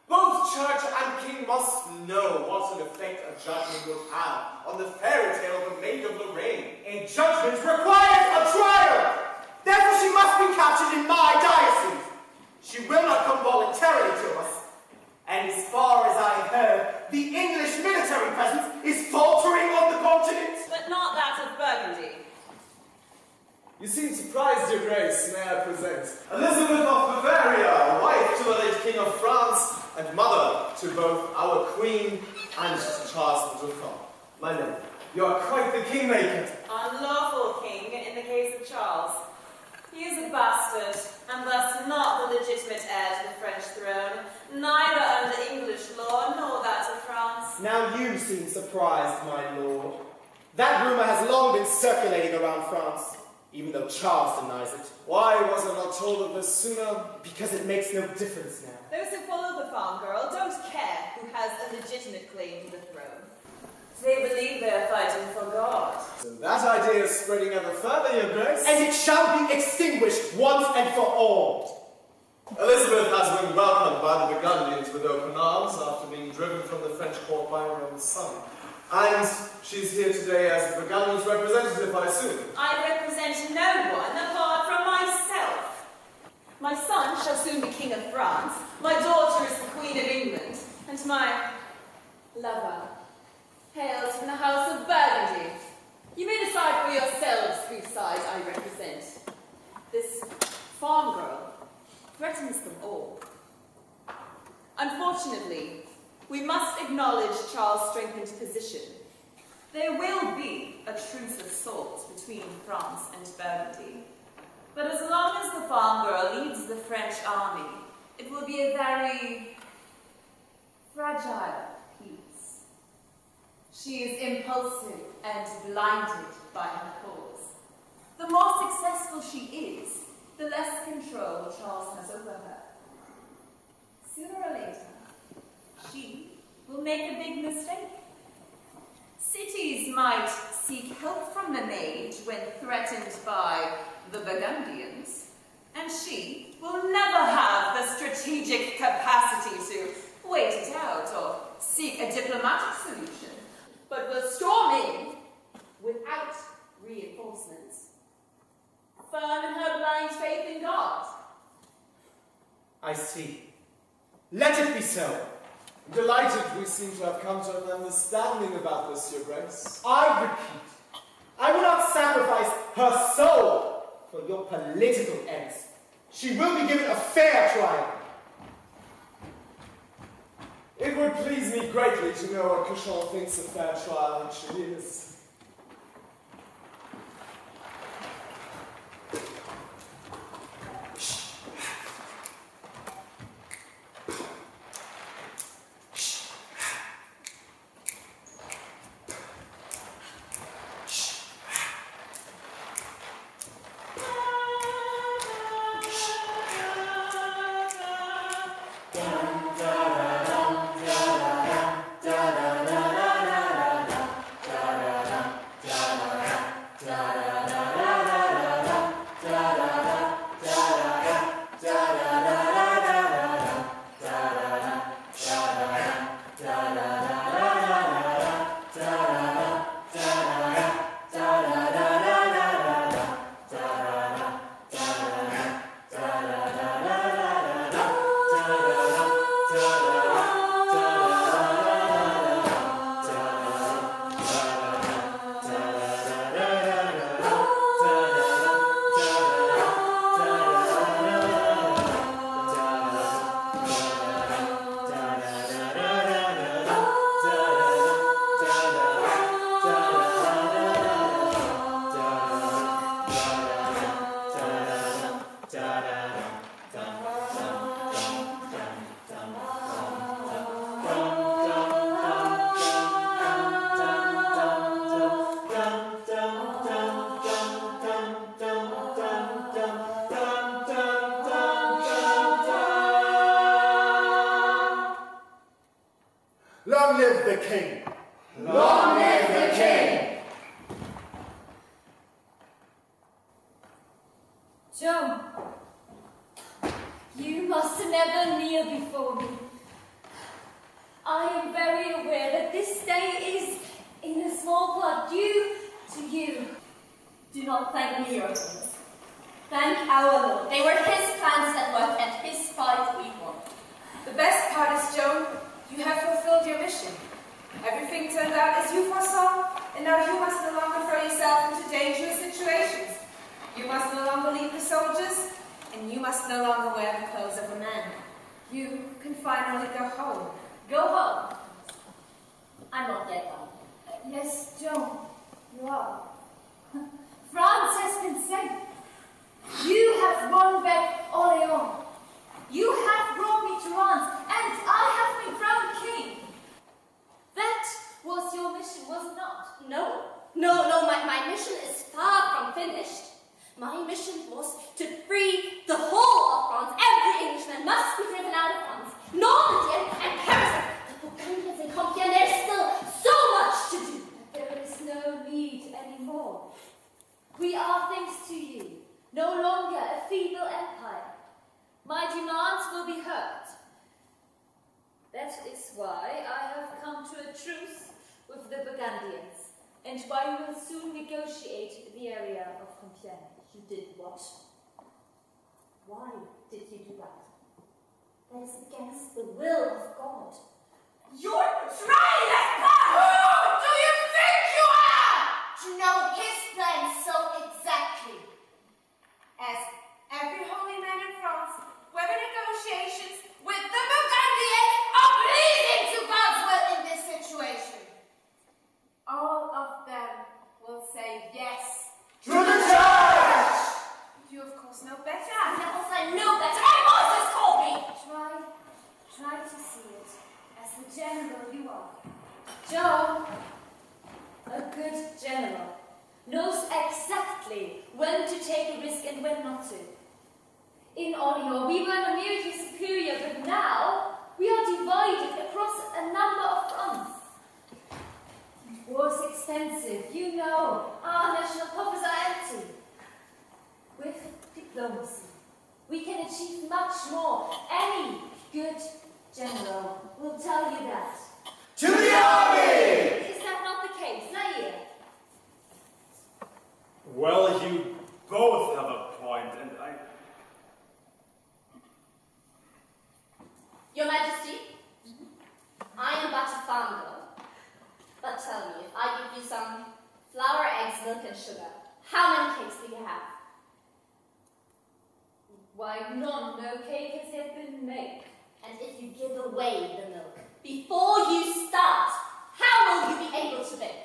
Both church and king must know what an effect a judgment will have on the fairy tale of the Maid of Lorraine. A judgment requires a trial. Therefore she must be captured in my diocese. She will not come voluntarily to us. And as far as I have heard, the English military presence is faltering on the continent. But not that of Burgundy. You seem surprised, Your Grace. May I present Elizabeth of Bavaria, wife to the late King of France, and mother to both our Queen and to Charles the Dauphin. My lord, you are quite the kingmaker. Unlawful king in the case of Charles. He is a bastard, and thus not the legitimate heir to the French throne, neither under English law nor that of France. Now you seem surprised, my lord. That rumor has long been circulating around France. even though Charles denies it. Why was I not told of this sooner? Because it makes no difference now. Those who follow the farm girl don't care who has a legitimate claim to the throne. They believe they're fighting for God. So that idea is spreading ever further, Your Grace. And it shall be extinguished once and for all. Elizabeth has been welcomed by the Burgundians with open arms after being driven from the French court by her own son. And she's here today as the Burgundians' representative, I assume. I represent no one apart from myself. My son shall soon be King of France, my daughter is the Queen of England, and my lover hails from the House of Burgundy. You may decide for yourselves whose side I represent. This farm girl threatens them all. Unfortunately, we must acknowledge Charles' strengthened position. There will be a truce of sorts between France and Burgundy. But as long as the farm girl leads the French army, it will be a very fragile peace. She is impulsive and blinded by her cause. The more successful she is, the less control Charles has over her. Sooner or later, she will make a big mistake. Cities might seek help from the mage when threatened by the Burgundians, and she will never have the strategic capacity to wait it out or seek a diplomatic solution, but will storm in without reinforcements, firm in her blind faith in God. I see. Let it be so. Delighted we seem to have come to an understanding about this, Your Grace. I repeat, I will not sacrifice her soul for your political ends. She will be given a fair trial. It would please me greatly to know what Jaon thinks a fair trial actually is. Long live the king! Long live the king! Jaon, you must never kneel before me. I am very aware that this day is, in a small part, due to you. Do not thank me, Your Highness. Thank our Lord. They were his plans at work, and his fight we won. The best part is, Jaon, you have fulfilled your mission. Everything turned out as you foresaw, and now you must no longer throw yourself into dangerous situations. You must no longer lead the soldiers, and you must no longer wear the clothes of a man. You can finally go home. Go home. I'm not yet done. Yes, Jaon, you are. France has been saved. You have won back Orléans. You have brought me to Reims, and I have been crowned king. That was your mission, was it not? No, my mission is far from finished. My mission was to free the whole of France. Every Englishman must be driven out of France. Normandy and Paris, the Burgundians and Compiègne, there's still so much to do. But there is no need anymore. We are thanks to you, no longer a feeble empire. My demands will be heard. That is why I have come to a truce with the Burgundians, and why we will soon negotiate the area of Compiègne. You did what? Why did you do that? That is against the will of God. You're trying that God! Who do you think you are? To know his plans so exactly. As every holy man in France, whether negotiations with the Burgundians are pleasing to God's will in this situation. All of them will say yes. To the church! You of course know better. Devils, I know that. My Moses told me! Try to see it as the general you are. Jaon, a good general, knows exactly when to take a risk and when not to. In Orléans, we were numerically superior, but now we are divided across a number of fronts. It was extensive, you know. Our national coffers are empty. With diplomacy, we can achieve much more. Any good general will tell you that. To the army! Is that not the case, Nair? Well, you both have a point, and Your Majesty, I am but a farm girl. But tell me, if I give you some flour, eggs, milk, and sugar, how many cakes do you have? Why, none, no cake has yet been made. And if you give away the milk before you start, how will you be able to bake?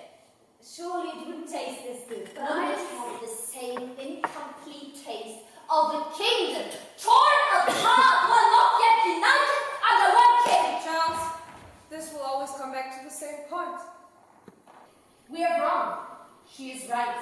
Surely it wouldn't taste this good, but Will I it have the same incomplete taste of a kingdom torn apart but not yet united under one king? Charles, this will always come back to the same point. We are wrong. She is right.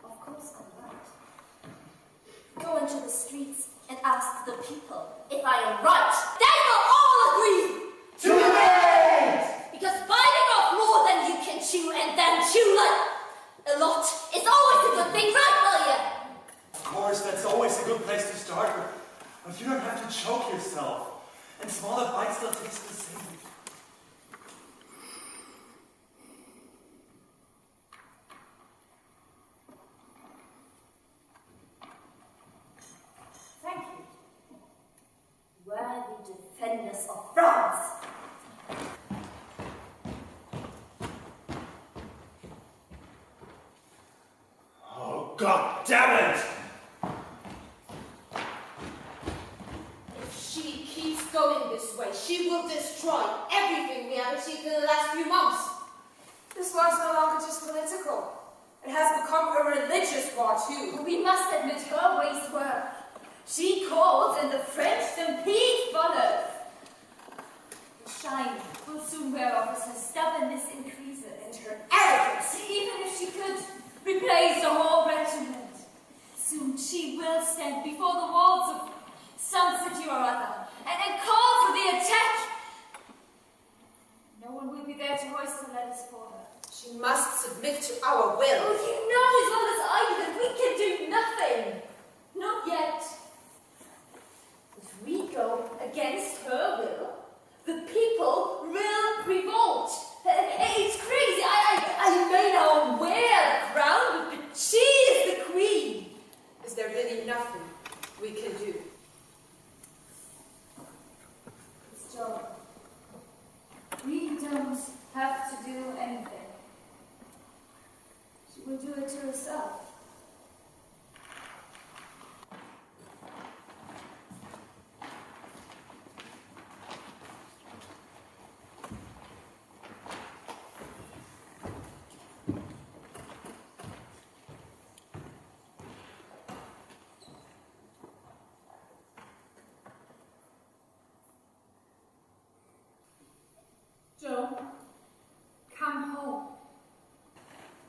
Of course I'm right. Go into the streets and ask the people if I am right. They will all agree. To the maid! Because biting off more than you can chew and then chew like a lot is always a good thing, right, William? of course, that's always a good place to start, but you don't have to choke yourself. And smaller bites still taste the same. Thank you. Worthy defenders of France. Oh, God damn it! If she keeps going this way, she will destroy everything we have achieved in the last few months. This war is no longer just political. It has become a religious war too. We must admit her ways were. She called and the French stampede followed. The shine will soon wear off as her stubbornness increases. And her arrogance. Even if she could replace the whole regiment, soon she will stand before the walls of some city or other and call for the attack. No one will be there to hoist the letters for her. She must submit to our will. Oh, you know as well as I do that we can do nothing. Not yet. If we go against her will, the people will revolt. It's crazy. I may not wear the crown, but she is the queen. Is there really nothing we can do? It's Jaon. We don't have to do anything. She will do it to herself. Jaon, come home.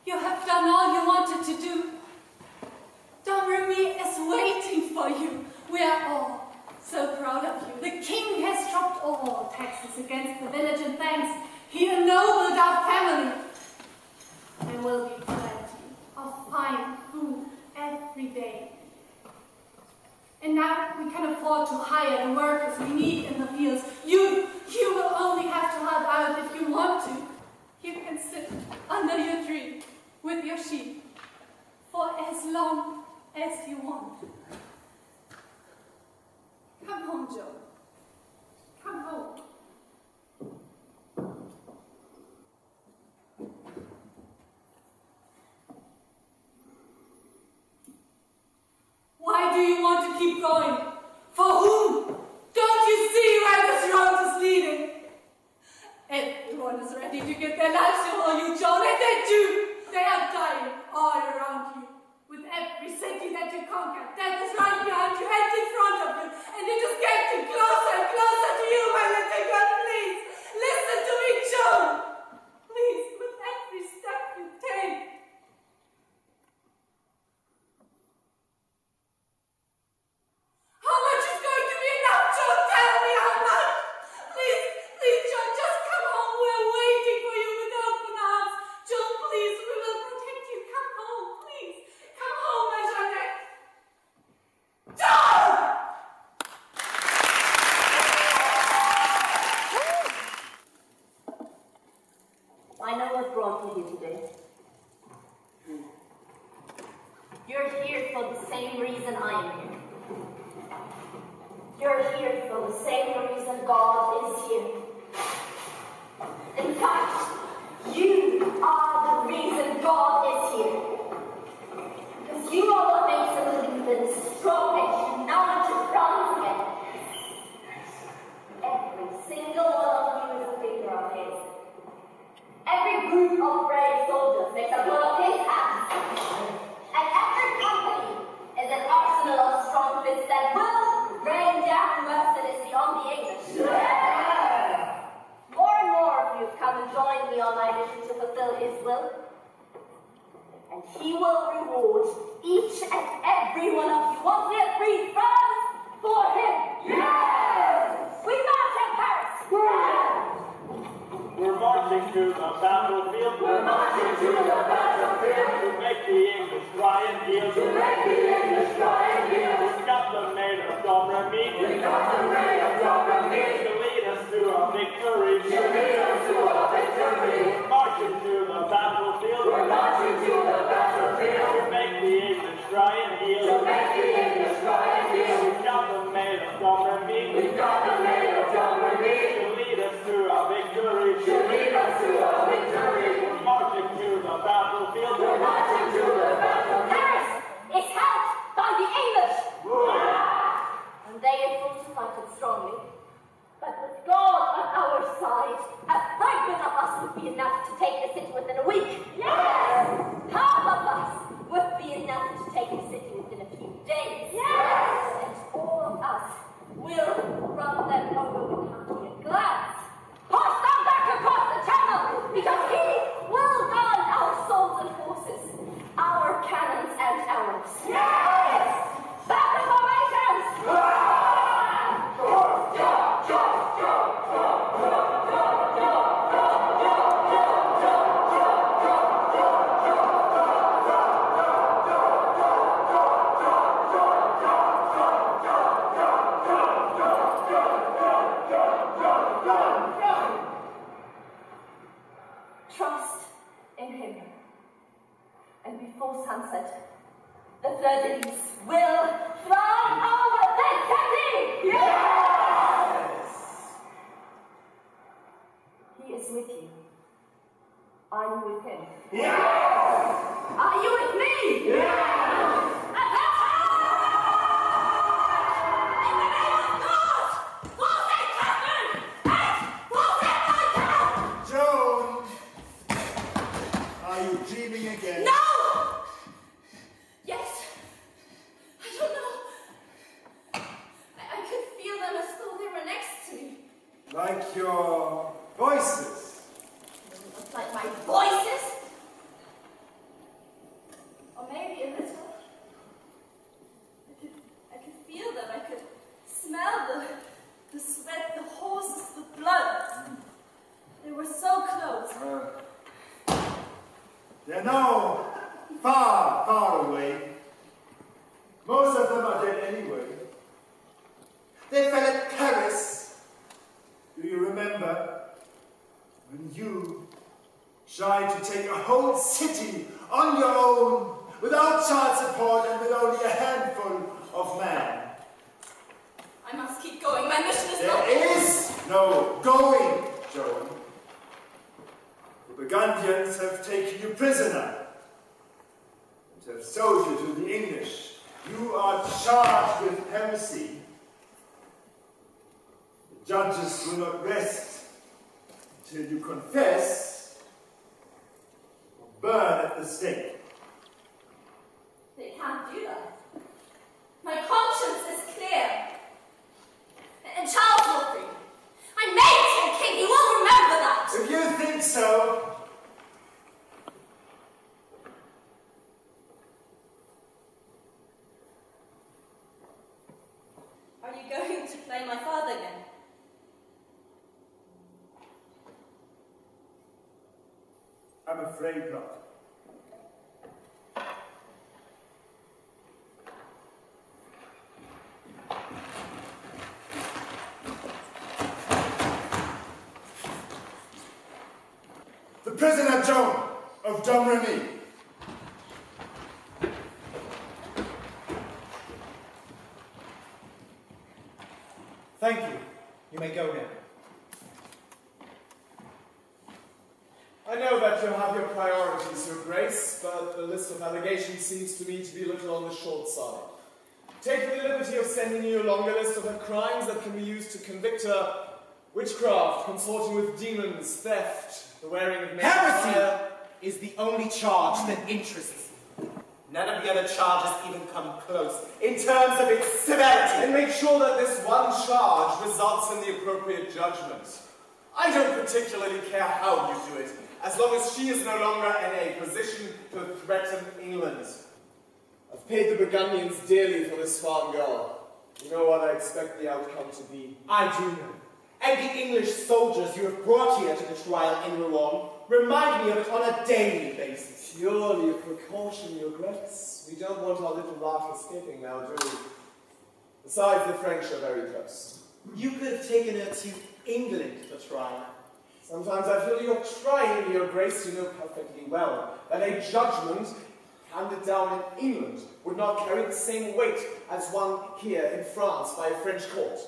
You have done all you wanted to do. every day. And now we can afford to hire the workers we need in the fields. You will only have to help out if you want to. You can sit under your tree with your sheep for as long as you want. Come home, Joe. Come home. Why do you want to keep going? For whom? Don't you see where this road is leading? Everyone is ready to give their lives to all you, Jaon, and they do. They are dying all around you. With every city that you conquer, that is right behind you and in front of you. And it is getting closer and closer to you, my little girl. Please, listen to me, Jaon. Please, with every step you take. How much is going to be enough, Jaon? Tell me how much. Please, Jaon, just come home. We're waiting for you with open arms. Jaon, please, we will protect you. Come home, please. Come home, my Jeanette. Jaon! I know what brought you here today. You're here for the same reason I am here. You're here for the same reason God is here. In fact, you are the reason God is here. Because you are what makes him believe in strong and united France again. Every single one of you is a figure of his. Every group of brave soldiers makes up one of his hands. And every company is an arsenal of strong fists that will rain down mercilessly on the English. Yeah. More and more of you have come and joined me on my mission to fulfill his will. And he will reward each and every one of you once we have freed France for him. Yes! We march in Paris! Yeah! We're marching to the battlefield. We're marching to the battlefield. To make the English cry and yield. To make the English cry and yield. We've got the maid of Domremy. We've got the maid of Domremy. To lead us to a victory. To lead us to a victory. We're marching to the battlefield. We're marching to the battlefield. To make the English cry and yield. To make the English cry and yield. We've got the maid of Domremy. We've got the maid of Domremy. To lead us to a victory. To lead us to a victory. We're marching to the battlefield. We're marching to the battlefield. Paris is held by the English. And they have fortified it strongly. But with God on our side, a fragment of us would be enough to take the city within a week. Yes! Half of us would be enough to take the city within a few days. Yes! And all of us will run them over with hardly a glance. Horse them back across the channel, because he will guard our swords and horses, our cannons and arrows. Yes! Back to formations! Trust in him. And before sunset, the fleur-de-lis will fly over the city! Yes! He is with you. Are you with him? Yes! Are you with me? Yes! And that's in the name of God! For St. Catherine! And for St. Michael! Joan! Are you dreaming again? No! Yes. I don't know. I could feel them as though they were next to me. Like your voices. Like my voices? Or maybe a little. I could feel them. I could smell the sweat, the horses, the blood. They were so close. They're now far, far away. to take a whole city on your own, without child support and with only a handful of men. I must keep going. My mission is not... There is no going, Jaon. The Burgundians have taken you prisoner and have sold you to the English. You are charged with heresy. The judges will not rest until you confess or burn at the stake. They can't do that. My conscience is clear. And Charles will free me. I made him king. He will remember that. If you think so, are you going to play my father again? I'm afraid not. The prisoner Jaon of Domremy. Thank you. You may go now. I know that you have your priorities, Your Grace, but the list of allegations seems to me to be a little on the short side. Taking the liberty of sending you a longer list of her crimes that can be used to convict her: witchcraft, consorting with demons, theft, the wearing of Heresy is the only charge that interests me. None of the other charges even come close in terms of its severity. And make sure that this one charge results in the appropriate judgment. I don't particularly care how you do it, as long as she is no longer in a position to threaten England. I've paid the Burgundians dearly for this farm girl. You know what I expect the outcome to be. I do know. And the English soldiers you have brought here to the trial in Rouen remind me of it on a daily basis. Purely a precaution, Your Grace. We don't want our little lark escaping now, do we? Besides, the French are very close. You could have taken her to England for trial. Sometimes I feel you're trying, Your Grace. You know perfectly well that a judgment handed down in England would not carry the same weight as one here in France by a French court.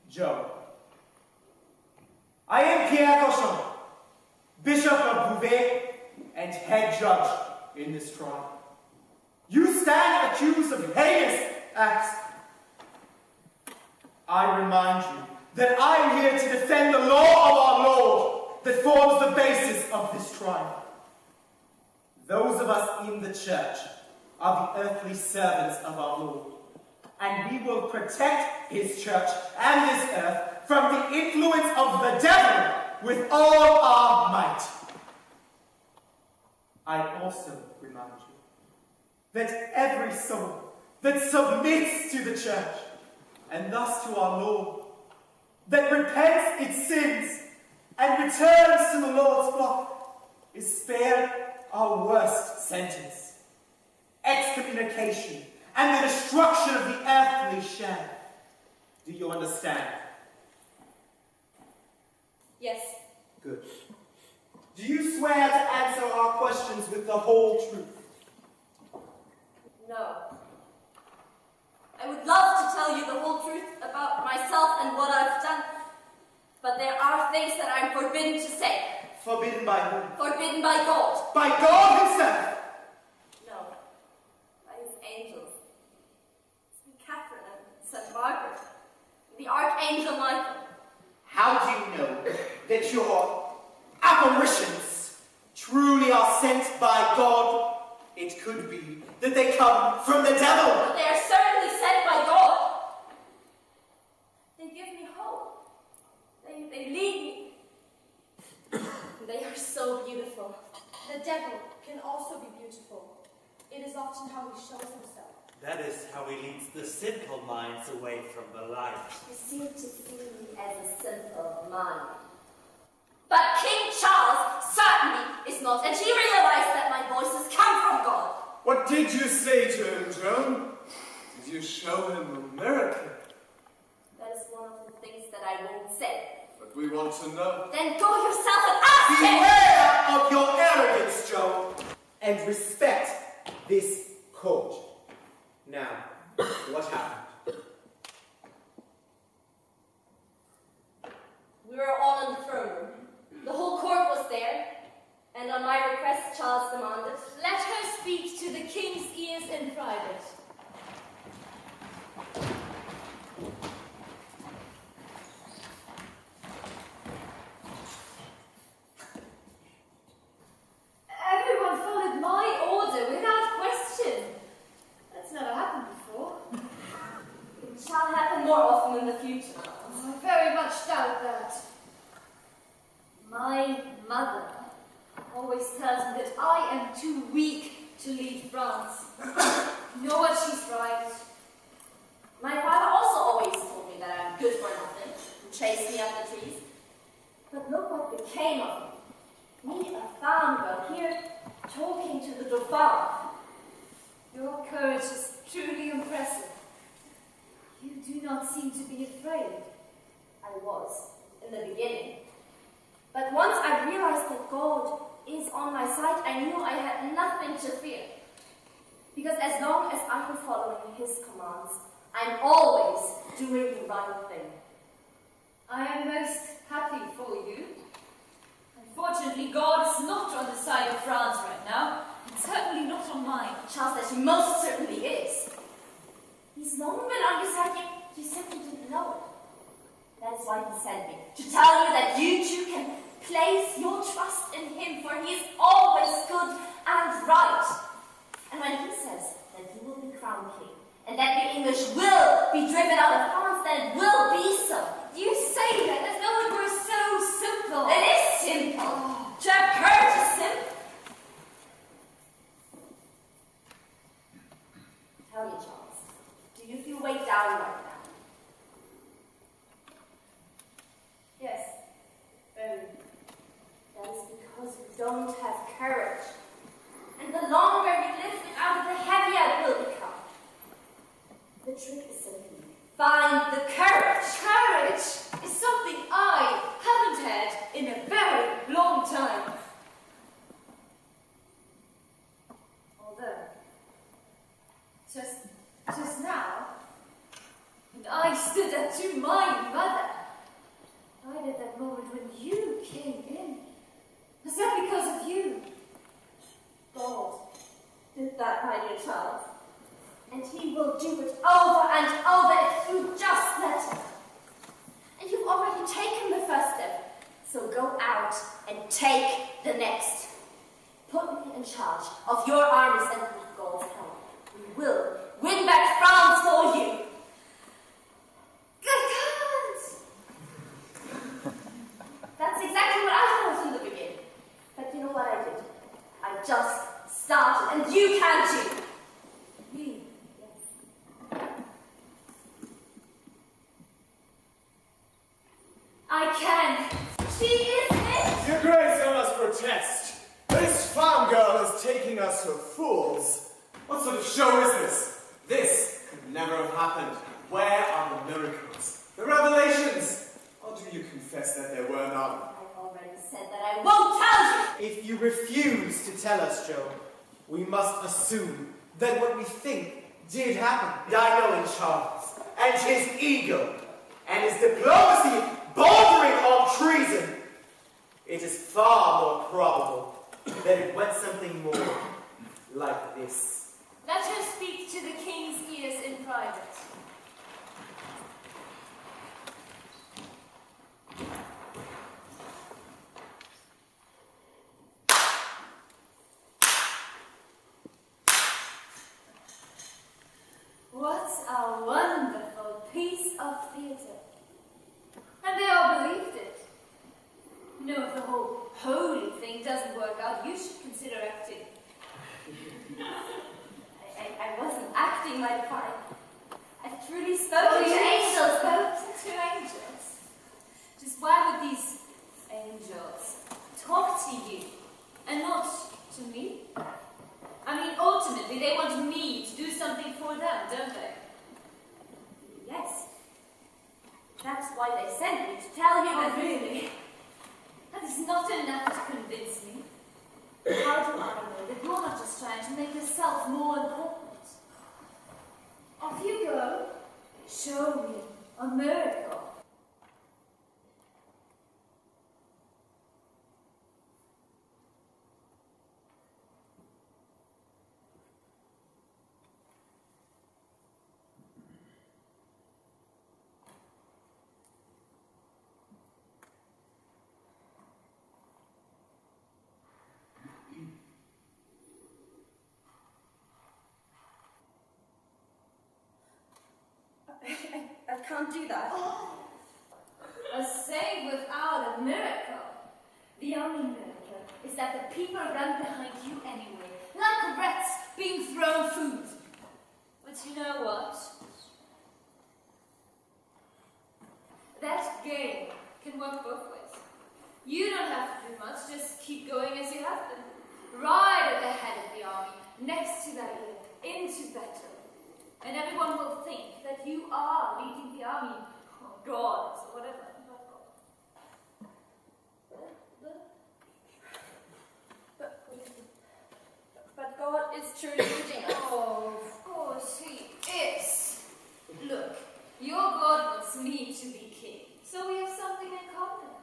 Joe. I am Pierre Cochon, Bishop of Beauvais and head judge in this trial. You stand accused of heinous acts. I remind you that I am here to defend the law of our Lord that forms the basis of this trial. Those of us in the church are the earthly servants of our Lord, and we will protect his church and this earth from the influence of the devil with all our might. I also remind you that every soul that submits to the church, and thus to our Lord, that repents its sins and returns to the Lord's flock, is spared our worst sentence: excommunication and the destruction of the earthly shell. Do you understand? Yes. Good. Do you swear to answer our questions with the whole truth? No. I would love to tell you the whole truth about myself and what I've done, but there are things that I'm forbidden to say. Forbidden by whom? Forbidden by God. By God himself! No. By his angels. St. Catherine and St. Margaret. The Archangel Michael. How do you know that your apparitions truly are sent by God? It could be that they come from the devil. But they are certainly sent by God. They give me hope. They lead me. They are so beautiful. The devil can also be beautiful. It is often how he shows himself. That is how he leads the simple minds away from the light. You seem to see me as a simple mind. But King Charles certainly is not, and he realized that my voices come from God. What did you say to him, Jaon? Did you show him a miracle? We want to know. Then go yourself and ask him! Beware of your arrogance, Joan, and respect this court. Now, what happened? We were all in the throne room. The whole court was there, and on my request, Charles demanded, Let her speak to the king's ears in private. Everyone followed my order without question. That's never happened before. It shall happen more often in the future. I very much doubt that. My mother always tells me that I am too weak to lead France. You know what? She's right. My father also always told me that I'm good for nothing, and chased me up the trees. But look what became of me. Me, a farm girl, here, talking to the Dauphin. Your courage is truly impressive. You do not seem to be afraid. I was, in the beginning. But once I realized that God is on my side, I knew I had nothing to fear. Because as long as I'm following His commands, I'm always doing the right thing. I am most happy for you. Unfortunately, God is not on the side of France right now, and certainly not on mine. Charles, that He most certainly is. He's long been on your side, yet you simply didn't know it. That is why He sent me, to tell you that you too can place your trust in Him, for He is always good and right. And when He says that you will be crowned king, and that the English will be driven out of France, then it will be so. You say that as though it were so simple. It is simple. To have courage is simple. Tell me, Charles, do you feel weighed down right now? Yes, very. That is because you don't have courage. And the longer you live without it, the heavier it will become. The trick is simply find the courage. Courage is something I haven't had in a very long time. Although, just now, when I stood up to my mother, right at that moment when you came in, was that because of you? God did that, my dear child. And He will do it over and over if you just let Him. And you've already taken the first step. So go out and take the next. Put me in charge of your armies, and with God's help, we will win back France for you. Good gods! That's exactly what I thought in the beginning. But you know what I did? I just started, and you can too. Me? I can. She is it! Your Grace, I must protest. This farm girl is taking us for fools. What sort of show is this? This could never have happened. Where are the miracles? The revelations? Or do you confess that there were none? I've already said that I won't tell you! If you refuse to tell us, Joan, we must assume that what we think did happen. I know in Charles, and his ego, and his diplomacy bordering on treason, it is far more probable that it went something more like this. Let her speak to the king's ears in private. What a wonderful piece of theatre. And they all believed it. You know, if the whole holy thing doesn't work out, you should consider acting. I wasn't acting, my fine. I've truly spoken to angels. Spoken to angels. Just why would these angels talk to you and not to me? I mean, ultimately, they want me to do something for them, don't they? Yes. That's why they sent me, to tell you that really? That is not enough to convince me. How do I know that you're not just trying to make yourself more important? Off you go. Show me a miracle. I can't do that. A save without a miracle. The only miracle is that the people run behind you anyway, like rats being thrown food. But you know what? That game can work both ways. You don't have to do much, just keep going as you have been. Right at the head of the army, next to that ear, into battle. And everyone will think that you are leading the army, or gods, or whatever. But God is truly leading us. Oh, of course he is. Look, your God wants me to be king, so we have something in common.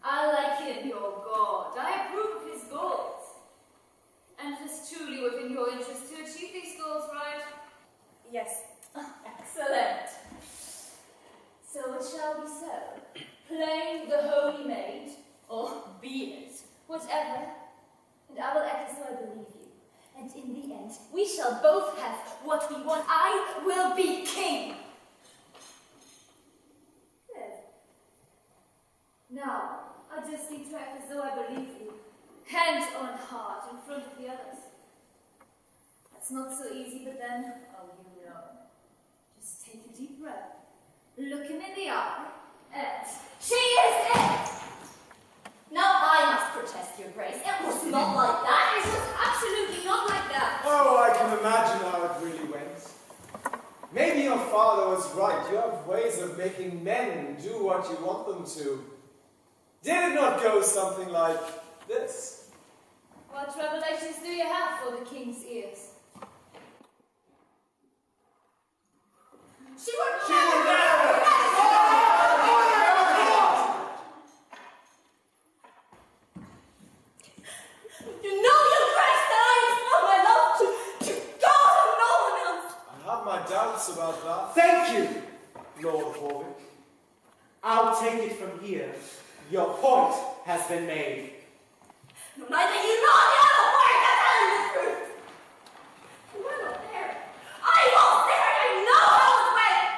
I like him, your God. I approve of his goals. And it is truly within your interest to achieve these goals, right? Yes. Excellent. So it shall be so. Plain the holy maid, or be it, whatever, and I will act as though I believe you. And in the end, we shall both have what we want. I will be king. Good. Now, I just need to act as though I believe you. Hand on heart in front of the others. That's not so easy, but then, oh, you know. Just take a deep breath. Look him in the eye, and she is it! Now I must protest, Your Grace. It was not like that. It was absolutely not like that. Oh, I can imagine how it really went. Maybe your father was right. You have ways of making men do what you want them to. Did it not go something like this? What revelations do you have for the king's ears? She would never! You know, Your Grace, that I owe my love to God and no one else. I have my doubts about that. Thank you, Lord Warwick. I'll take it from here. Your point has been made. No, neither you nor the other part are telling the truth. You were not there. I was there, and I know how it went.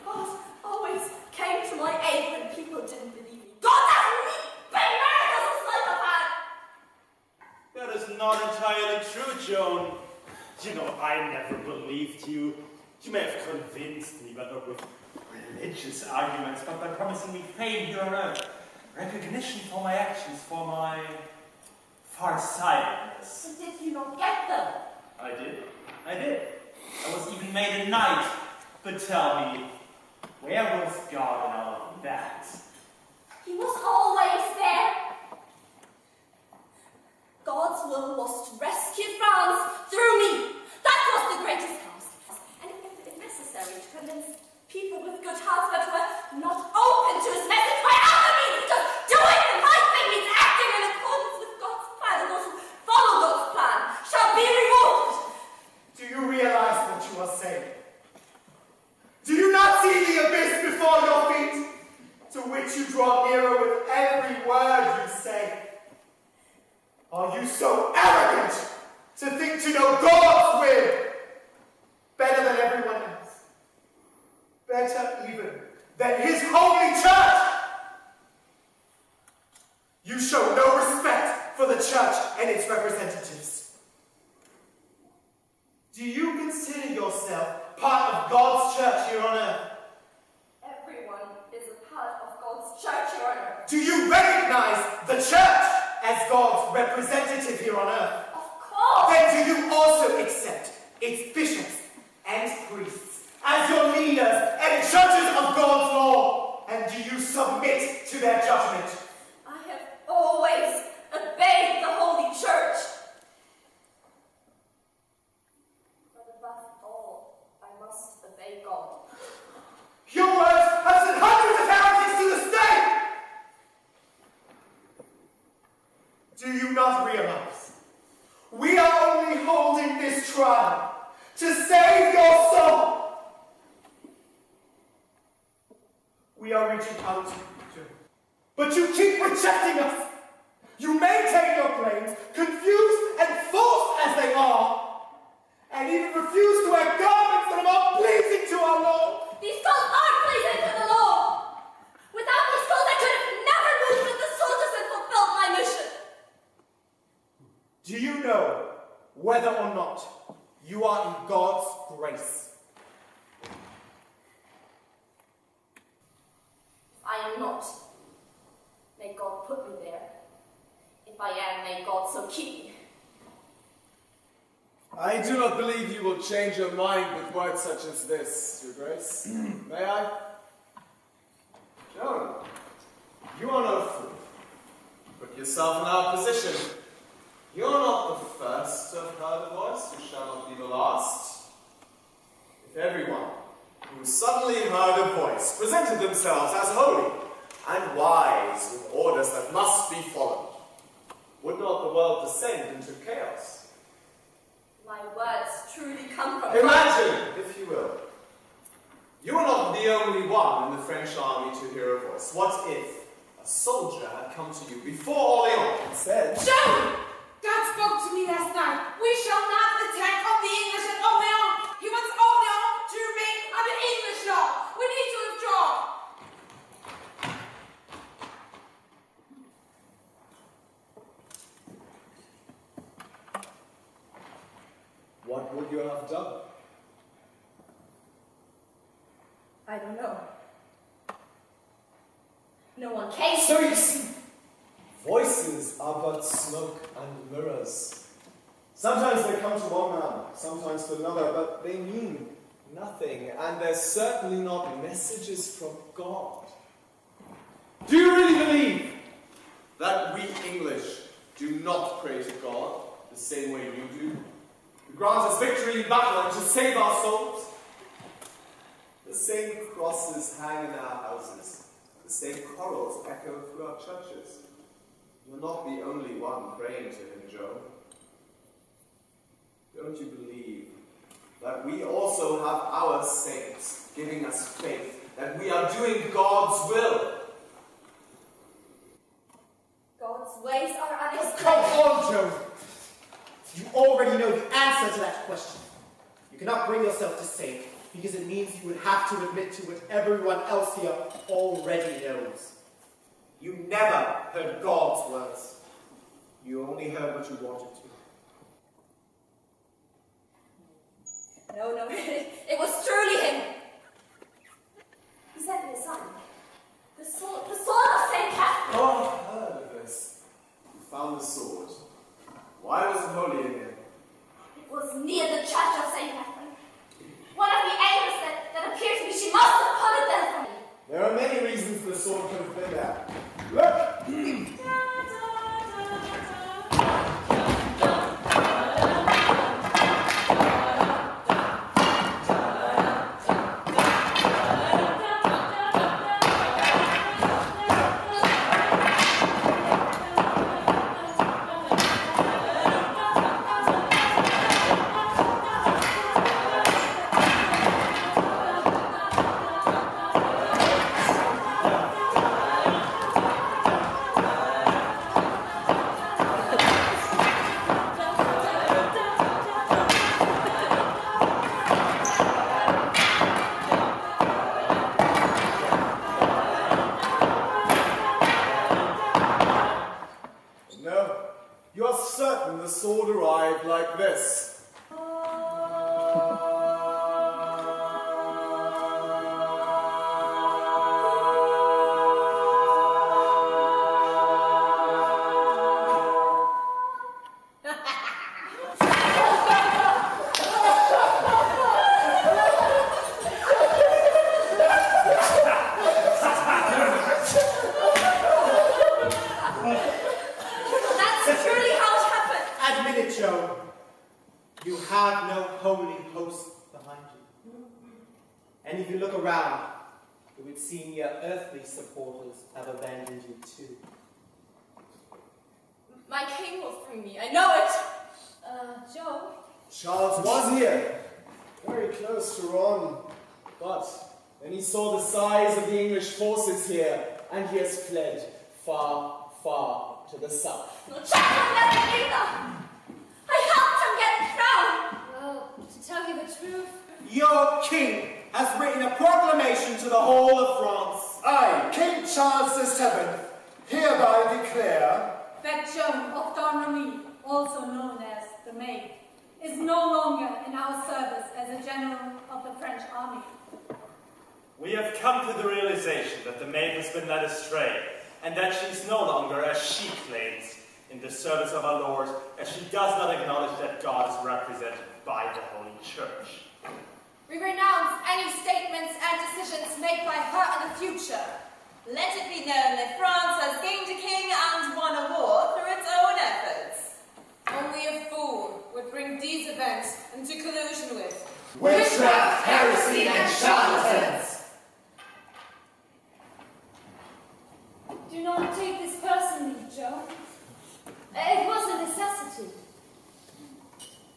God always came to my aid when people didn't believe me. God doesn't need big miracles of psychopath. That is not entirely true, Jaon. You know, I never believed you. You may have convinced me, but not with religious arguments, but by promising me fame here on earth, recognition for my actions, for my farsightedness. But did you not get them? I did. I was even made a knight. But tell me, where was God in all of that? He was always there. God's will was to rescue France through me. That was the greatest task. And if necessary, to convince people with good hearts but who are not open to his message by other means, because doing the right thing means acting in accordance with God's plan, and those who follow God's plan shall be rewarded. Do you realize what you are saying? Do you not see the abyss before your feet, to which you draw nearer with every word you say? Are you so arrogant to think to know God's will better than everyone else? Better even than his holy church? You show no respect for the church and its representatives. Do you consider yourself part of God's church here on earth? Everyone is a part of God's church here on earth. Do you recognize the church as God's representative here on earth? Of course! Then do you also accept its bishops and priests as your leaders and judges of God's law? And do you submit to their judgment? I have always obeyed the Holy Church. But above all, I must obey God. Your words have sent hundreds of heretics to the stake! Do you not realize? We are only holding this trial to save your soul. We are reaching out to you, but you keep rejecting us. You maintain your claims, confused and false as they are, and even refuse to wear garments that are not pleasing to our Lord. These clothes are pleasing to the Lord. Without these clothes, I could have never moved with the soldiers and fulfilled my mission. Do you know whether or not you are in God's grace? I am not. May God put me there. If I am, may God so keep me. I do not believe you will change your mind with words such as this, Your Grace. May I? Jaon, you are no fool. Put yourself in our position. You're not the first to have heard a voice, you shall not be the last. If everyone who suddenly heard a voice presented themselves as holy and wise with orders that must be followed, would not the world descend into chaos? My words truly come from Imagine, if you will, you are not the only one in the French army to hear a voice. What if a soldier had come to you before Orléans and said, Jaon! God spoke to me last night. We shall not attack on the English at Orléans. He wants Orléans to remain under English law. We need to withdraw. what would you have done? I don't know. No one came. So you see, voices are but smoke and mirrors. Sometimes they come to one man, sometimes to another, but they mean nothing, and they're certainly not messages from God. Do you really believe that we English do not pray to God the same way you do? To grant us victory in battle and to save our souls? The same crosses hang in our houses. The same chorals echo through our churches. You're not the only one praying to him, Jaon. Don't you believe that we also have our saints giving us faith, that we are doing God's will? God's ways are unexplained. Come on, Jaon. You already know the answer to that question. You cannot bring yourself to say it, because it means you would have to admit to what everyone else here already knows. You never heard God's words. You only heard what you wanted to. No, it was truly him. He sent me a sign. The sword of St. Catherine. Oh, I've heard of this. You found the sword. Why was it holy again? It was near the church of St. Catherine. One of the angels that appeared to me, she must have put it there for me. There are many reasons the sword could have been there. Look! sword arrived like this. holy host behind you. And if you look around, it would seem your earthly supporters have abandoned you too. My king will free me, I know it! Joan? Charles was here, very close to Ron, but then he saw the size of the English forces here, and he has fled far, far to the south. No, Charles never either! I helped him get the crown! Well, to tell you the truth, Your king has written a proclamation to the whole of France. I, King Charles VII, hereby declare that Joan of Domremy, also known as the Maid, is no longer in our service as a general of the French army. We have come to the realization that the maid has been led astray, and that she is no longer, as she claims, in the service of our Lord, as she does not acknowledge that God is represented by the Holy Church. We renounce any statements and decisions made by her in the future. Let it be known that France has gained a king and won a war through its own efforts. Only a fool would bring these events into collusion with witchcraft, heresy, and charlatans. do not take this personally, Joan. It was a necessity.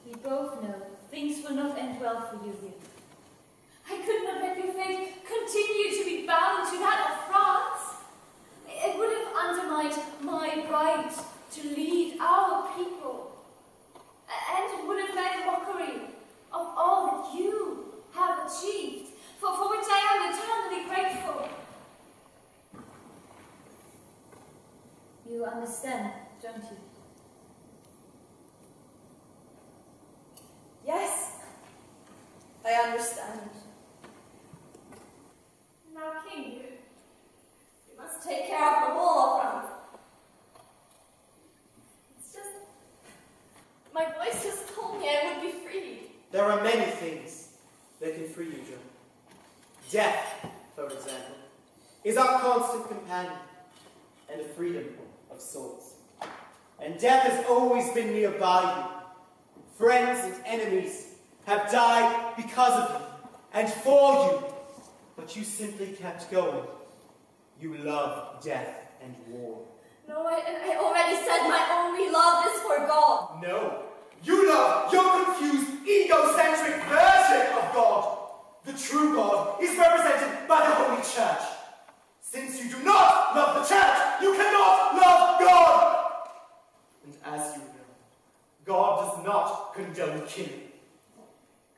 We both know things will not end well for you here. I could not let your fate continue to be bound to that of France. It would have undermined my right to lead our people. And it would have made a mockery of all that you have achieved, for which I am eternally grateful. You understand, don't you? Yes, I understand. Now, King, you must take care of the whole of France. It's just, my voice just told me I would be freed. There are many things that can free you, Joan. Death, for example, is our constant companion and a freedom of souls. And death has always been nearby you. Friends and enemies have died because of you and for you, but you simply kept going. You love death and war. No, I already said my only love is for God. No, you love your confused, egocentric version of God. The true God is represented by the Holy Church. Since you do not love the Church, you cannot love God. And as you know, God does not condone killing.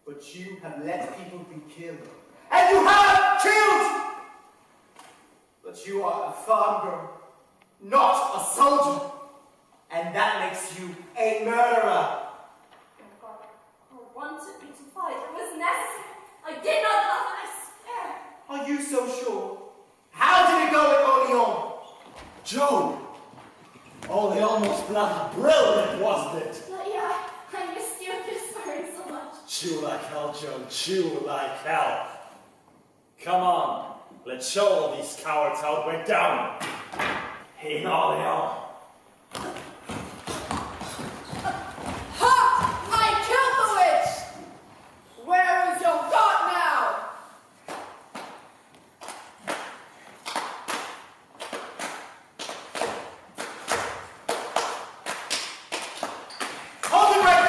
But you have let people be killed. And you have killed! But you are a farm girl, not a soldier. And that makes you a murderer. God wanted me to fight. It was necessary. I did not love, I swear. Are you so sure? How did it go at Orleans? Joan! Orleans was bloody brilliant, wasn't it? But yeah, I missed you whispering so much. Chew like hell, Joan. Chew like hell. Come on. Let's show all these cowards how it went down. In Orleans. Ha! I killed the witch! Where is your God now? Hold it right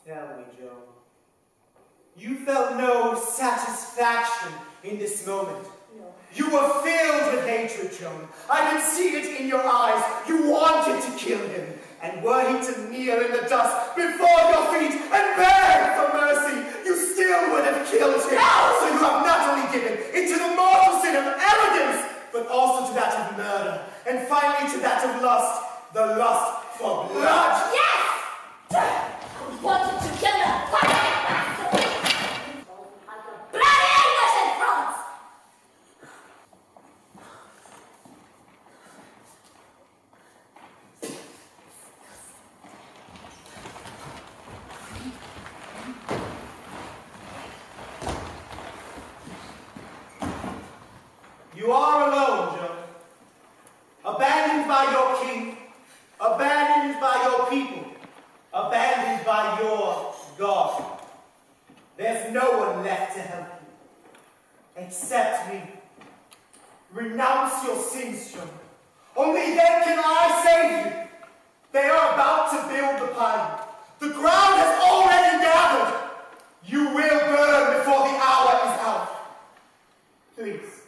there! Tell me, Joan. You felt no satisfaction in this moment. No. You were filled with hatred, Joan. I can see it in your eyes. You wanted to kill him. And were he to kneel in the dust before your feet and beg for mercy, you still would have killed him. No! So you have not only given into the mortal sin of arrogance, but also to that of murder. And finally to that of lust, the lust for blood. Yes! I wanted to kill the fucking bastard! Like a bloody English in France! You are alone, Joan. Abandoned by your king, abandoned by your people, abandoned Accept me. Renounce your sins, Jaon. Only then can I save you. They are about to build the pile. The ground has already gathered. You will burn before the hour is out. Please,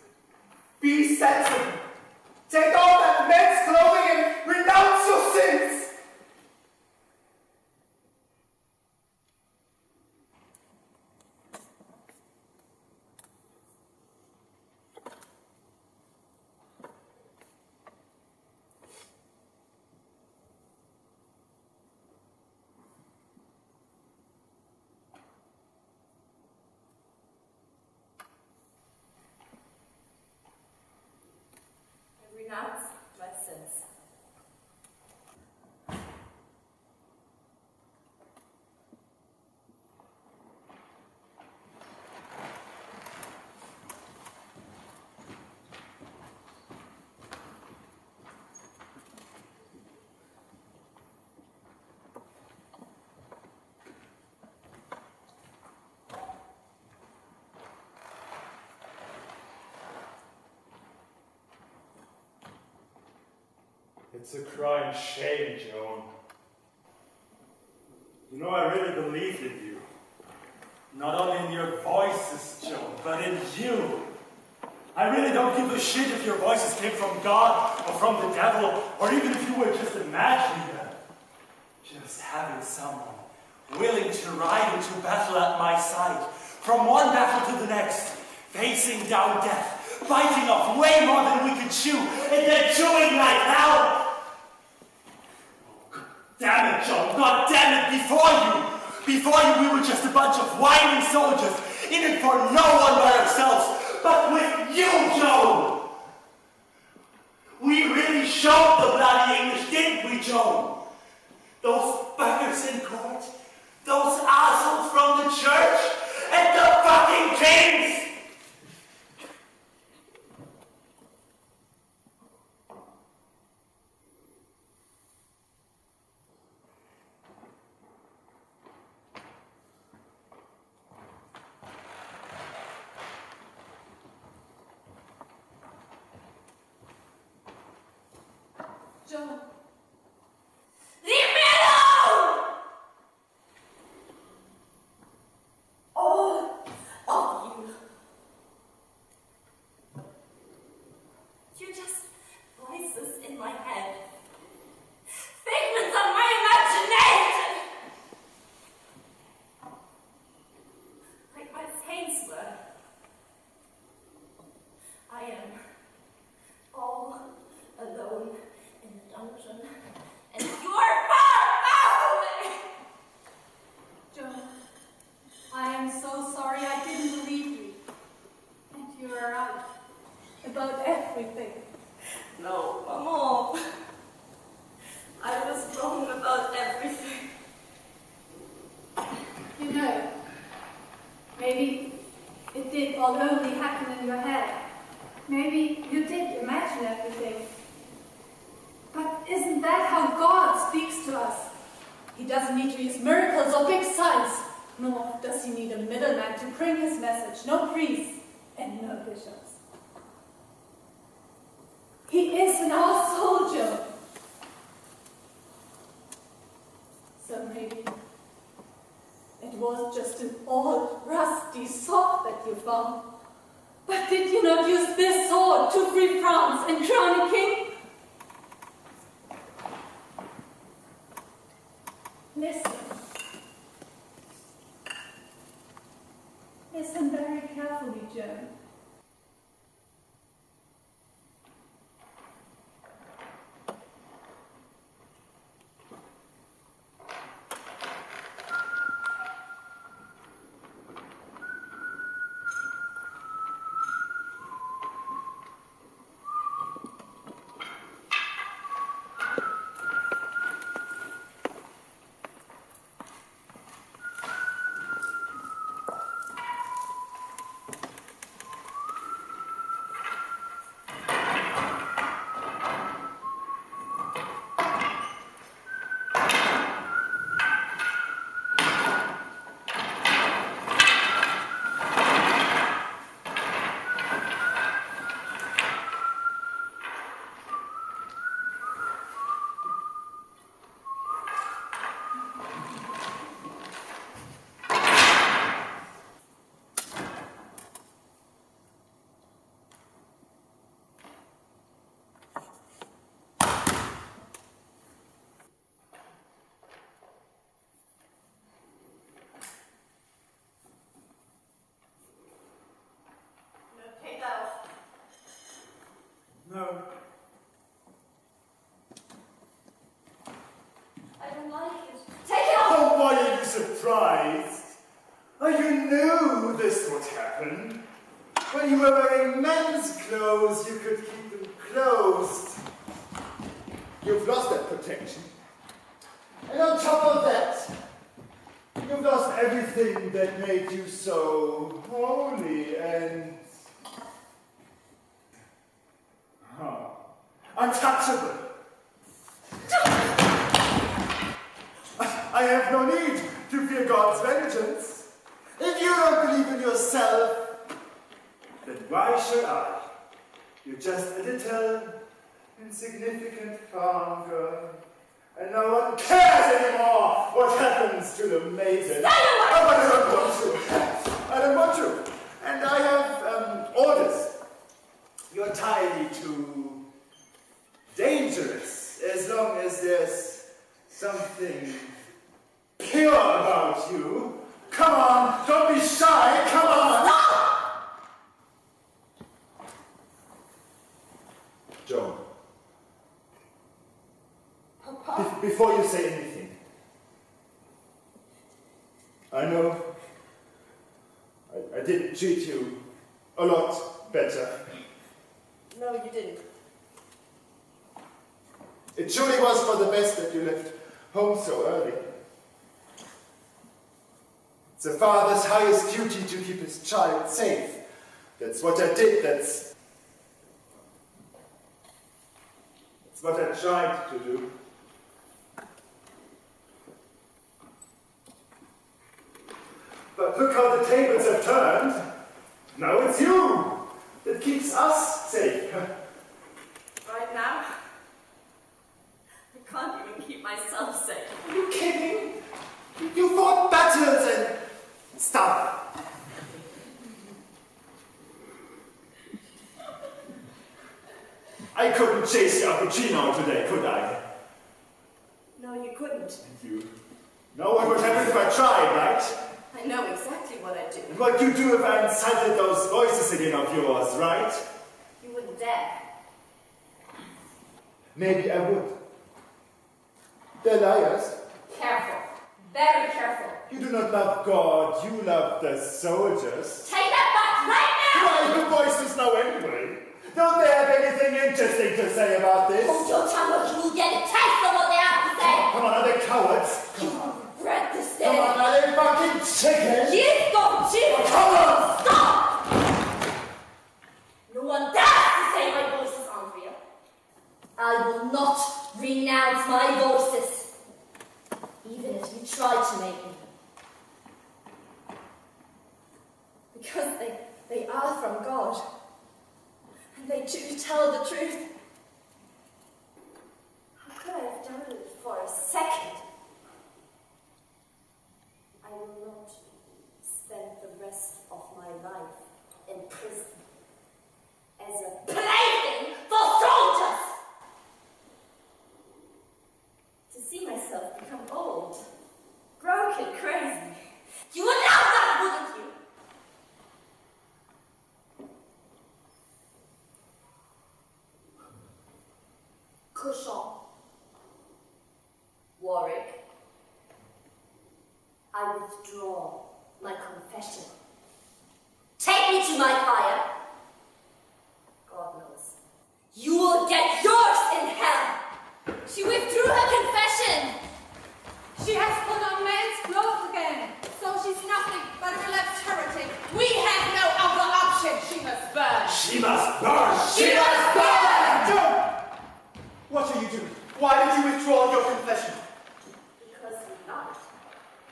be sensible. Take off that men's clothing and renounce your sins. Renounce my sins. It's a crying shame, Jaon. You know, I really believed in you. Not only in your voices, Jaon, but in you. I really don't give a shit if your voices came from God or from the devil, or even if you were just imagining them. Just having someone willing to ride into battle at my side, from one battle to the next, facing down death, biting off way more than we could chew, and then chewing like hell. Damn it, Jaon, God damn it, before you we were just a bunch of whining soldiers, in it for no one but ourselves, but with you, Jaon! We really showed the bloody English, didn't we, Jaon? Those buggers in court, those assholes from the church, and the fucking kings! Jaon. Leave me alone! All of you. You're just voices in my head. Figments of my imagination! Like my saints were. I am all alone in the dungeon, and you're far away! Jaon, I am so sorry I didn't believe you. And you are right about everything. No, Mama. I was wrong about everything. You know, maybe it did all only happen in your head. Maybe you did imagine everything. But isn't that how God speaks to us? He doesn't need to use miracles or big signs. Nor does he need a middleman to bring his message. No priests and no bishops. He is in our soldier. So maybe it was just an old rusty sword that you found. But did you not use this sword to free France and crown a king? Listen. Listen very carefully, Jaon. happen. When you were wearing men's clothes, you could keep them closed. You've lost that protection. And on top of that, you've lost everything that made you so holy and untouchable. I have no need to fear God's vengeance. If you don't believe in yourself, then why should I? You're just a little insignificant farm girl. And no one cares anymore what happens to the maiden. I don't want to. I don't want to. And I have orders. You're entirely too dangerous as long as there's something pure about you. Come on, don't be shy. Come on. Stop! Jaon. Papa? Before you say anything, I know I did treat you a lot better. No, you didn't. It truly was for the best that you left home so early. It's a father's highest duty to keep his child safe. That's what I did, that's what I tried to do. But look how the tables have turned. Now it's you that keeps us safe. Right now, I can't even keep myself safe. Are you kidding? You fought battles and stuff. I couldn't chase your cappuccino today, could I? No, you couldn't. You know what would happen if I tried, right? I know exactly what I'd do. And what you do if I incited those voices again of yours, right? You wouldn't dare. Maybe I would. They're liars. Careful. Very careful. You do not love God, you love the soldiers. Take that back right now! Why, your voices know anyway. Don't they have anything interesting to say about this? Hold your tongue or you will get a taste of what they have to say. Come on, are they cowards? You will regret this day. Come on, are they fucking chickens? You've got to. Come on! Stop! No one dares to say my voices aren't real. I will not renounce my voices, even if you try to make me. Because they are from God. And they do tell the truth. How could I have done it for a second? I will not spend the rest of my life in prison as a plaything for soldiers! To see myself become old, broken, crazy. You would love that, wouldn't you? Jaon, Warwick, I withdraw my confession. Take me to my fire. God knows. You will get yours in hell. She withdrew her confession. She has put on man's clothes again. So she's nothing but a relapsed heretic. We have no other option. She must burn. She must burn! She must burn! Jaon! What are you doing? Why did you withdraw your confession? Because you lied.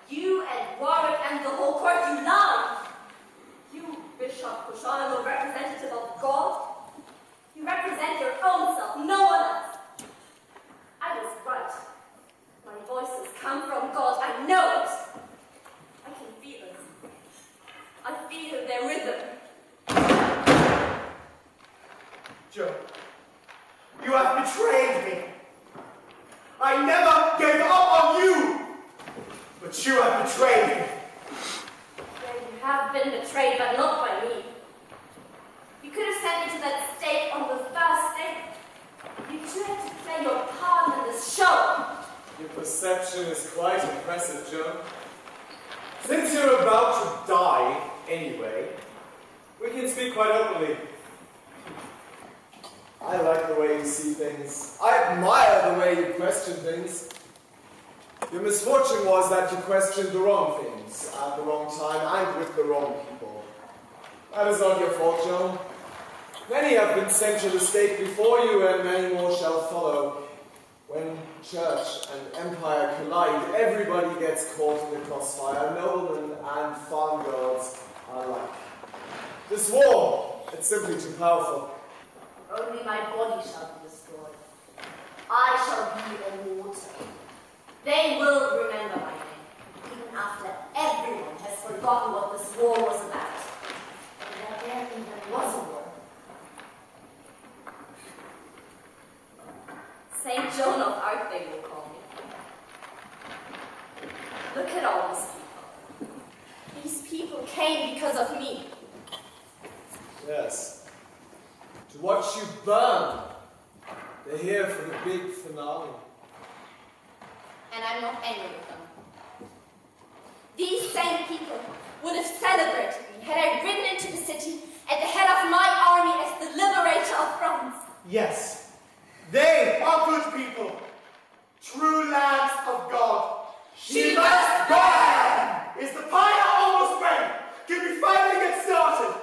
You and Warwick and the whole court, you lied. You, Bishop Jaon, are the representative of God. You represent your own self, no one else. I was right. My voices come from God. I know it. I can feel it. I feel their rhythm. Jaon, you have betrayed me. I never gave up on you, but you have betrayed me. Yeah, you have been betrayed, but not by me. You could have sent me to that stake on the first day. You two had to play your part in this show. Your perception is quite impressive, Jaon. Since you're about to die anyway, We can speak quite openly. I like the way you see things. I admire the way you question things. Your misfortune was that you questioned the wrong things at the wrong time and with the wrong people. That is not your fault, Jaon. Many have been sent to the stake before you, and many more shall follow. When church and empire collide, everybody gets caught in the crossfire, noblemen and farm girls alike. This war, it's simply too powerful. Only my body shall be destroyed. I shall be a water. They will remember my name, even after everyone has forgotten what this war was about. And that there even was a war. Saint Jaon of Arc, they will call me. Look at all these people. These people came because of me. Yes. To watch you burn. They're here for the big finale. And I'm not angry with them. These same people would have celebrated me had I ridden into the city at the head of my army as the liberator of France. Yes. They Are good people, true lads of God. She must burn! Is the fire almost ready? Can we finally get started?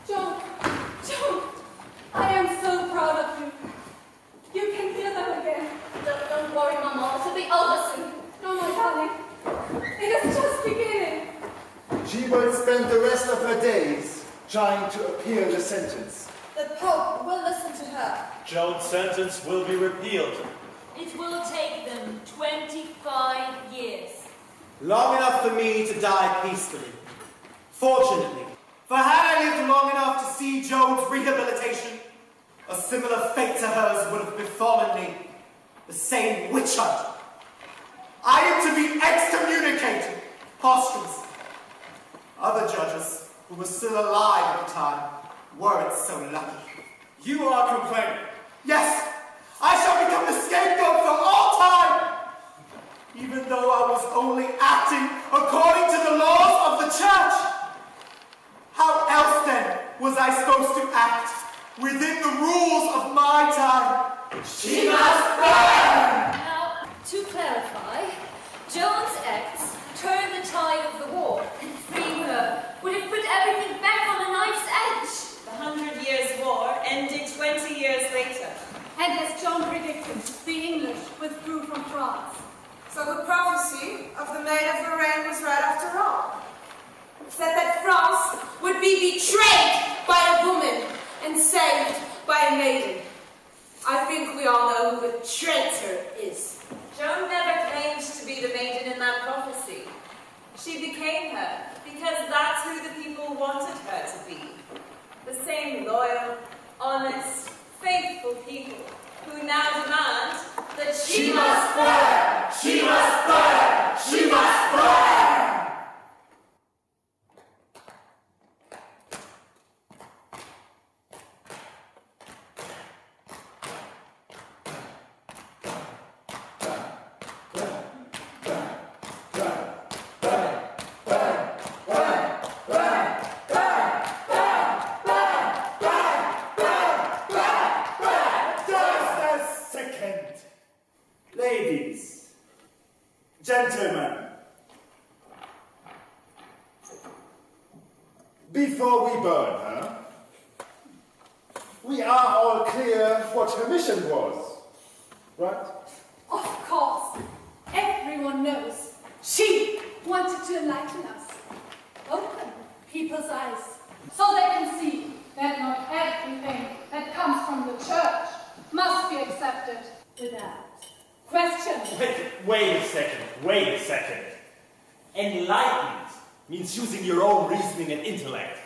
Jaon, I am so proud of you. You can hear them again. Don't worry, Mama, it'll be over soon. No, my darling. It is just beginning. She will spend the rest of her days trying to appeal the sentence. The Pope will listen to her. Jaon's sentence will be repealed. It will take them 25 years. long enough for me to die peacefully. Fortunately, for had I lived long enough to see Jaon's rehabilitation, a similar fate to hers would have befallen me. The same witch hunt. I am to be excommunicated posthumously. Other judges, who were still alive at the time, weren't so lucky. You are complaining. Yes, I shall become the scapegoat for all time, even though I was only acting according to the laws of the church. How else then was I supposed to act within the rules of my time? She must burn! Now, to clarify, Jaon's acts turned the tide of the war, and freeing her would have put everything back on a knife's edge. The 100 Years' War ended 20 years later. And as Jaon predicted, the English withdrew from France. So the prophecy of the Maid of the Rain was right after all. It said that France would be betrayed by a woman and saved by a maiden. I think we all know who the traitor is. Jaon never claimed to be the maiden in that prophecy. She became her because that's who the people wanted her to be. The same loyal, honest, faithful people who now demand that she must burn! She must burn! She must burn! Ladies, gentlemen, before we burn her, we are all clear what her mission was, right? Of course, everyone knows she wanted to enlighten us, open people's eyes, so they can see that not everything that comes from the church must be accepted without question. Wait a second. Enlightened means using your own reasoning and intellect.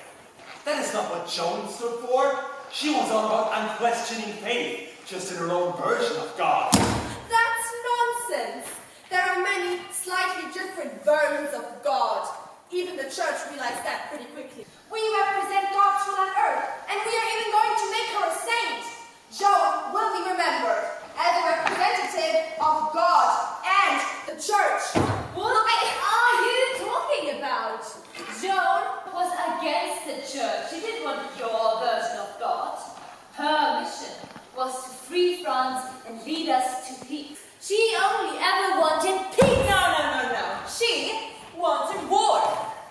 That is not what Jaon stood for. She was all about unquestioning faith, just in her own version of God. That's nonsense. There are many slightly different versions of God. Even the church realized that pretty quickly. We represent God's rule on earth, and we are even going to make her a saint. Jaon will be remembered as a representative of God and the church. What are you talking against the church. She didn't want your version of God. Her mission was to free France and lead us to peace. She only ever wanted peace. No. She wanted war.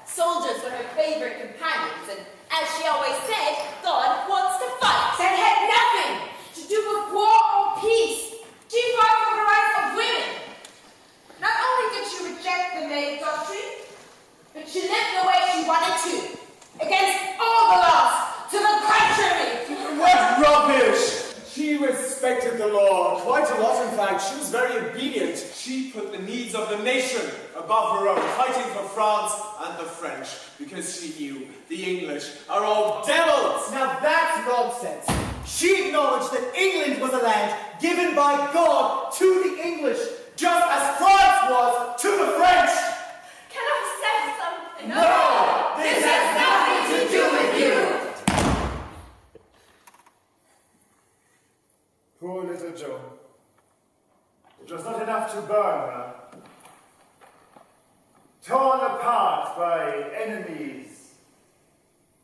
Soldiers were her favorite companions, and as she always said, God wants to fight. That had nothing to do with war or peace. She fought for the rights of women. Not only did she reject the maid doctrine, but she lived the way she wanted to, against all the laws, to the contrary. What rubbish! She respected the law quite a lot, in fact. She was very obedient. She put the needs of the nation above her own, fighting for France and the French, because she knew the English are all devils. Now that's nonsense. She acknowledged that England was a land given by God to the English, just as France was to the French. Can I say something? No! This has nothing to do with you! Poor little Joan. It was not enough to burn her. Torn apart by enemies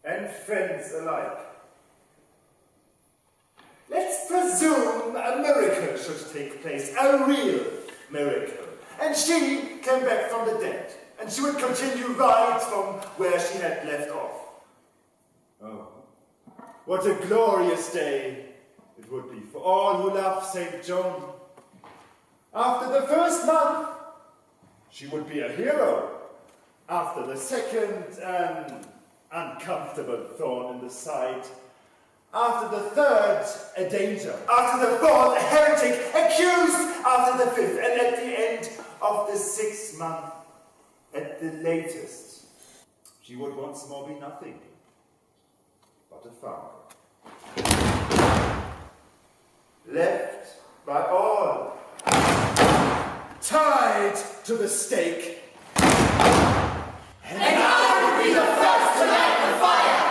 and friends alike. Let's presume a miracle should take place, a real miracle. And she came back from the dead, and she would continue right from where she had left off. Oh, what a glorious day it would be for all who love St. Joan. After the first month, she would be a hero. After the second, an uncomfortable thorn in the side. After the third, a danger. After the fourth, a heretic, accused. After the fifth, and at the end of the 6th month, at the latest, she would once more be nothing but a farmer. Left by all, tied to the stake. And I will be the first to light the fire!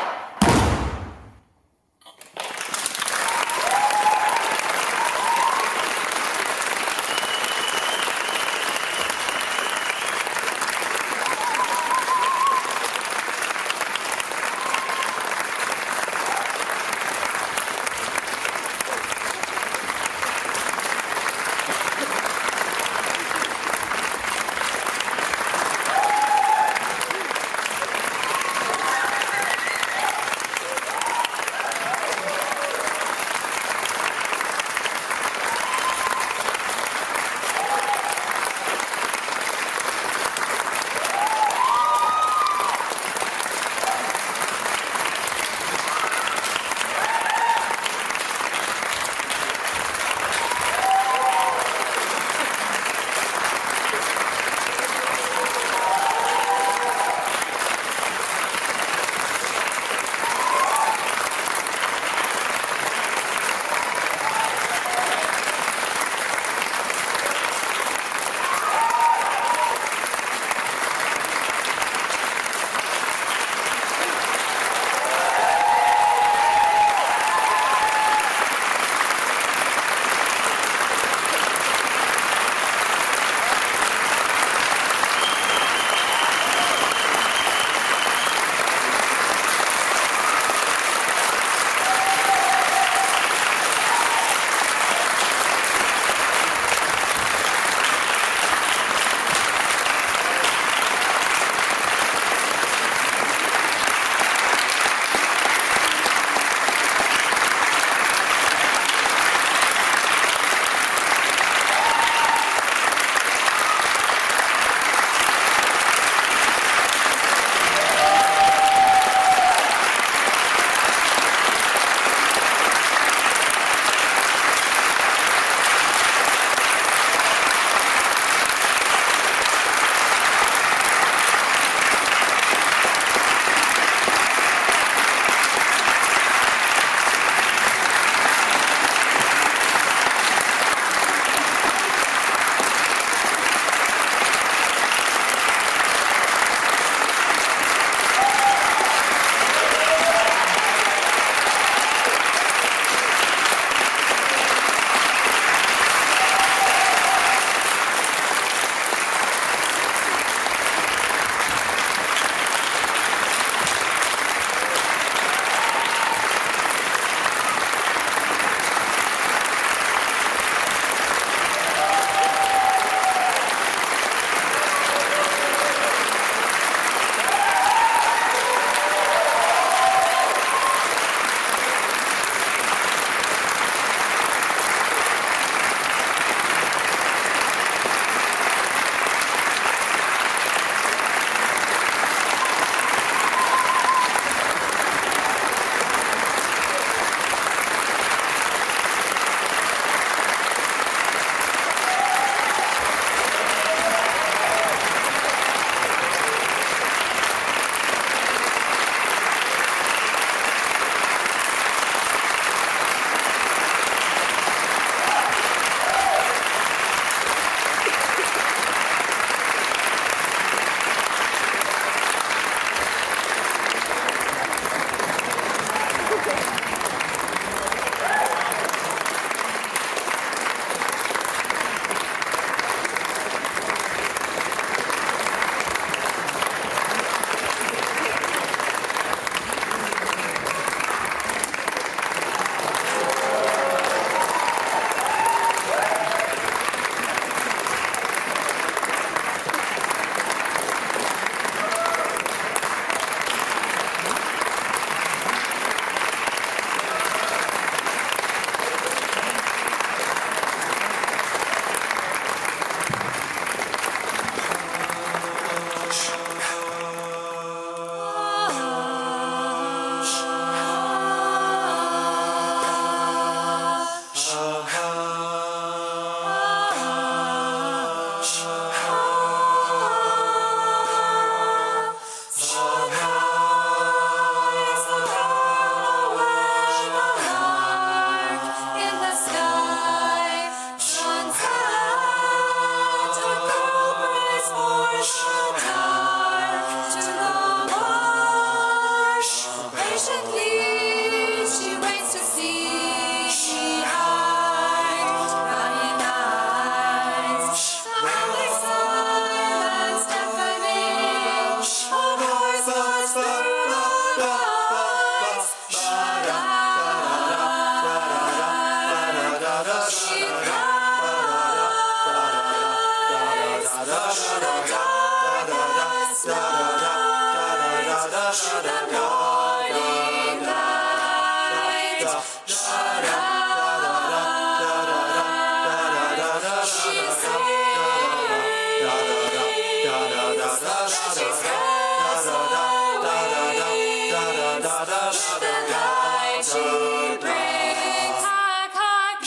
the light she brings. Hark, hark,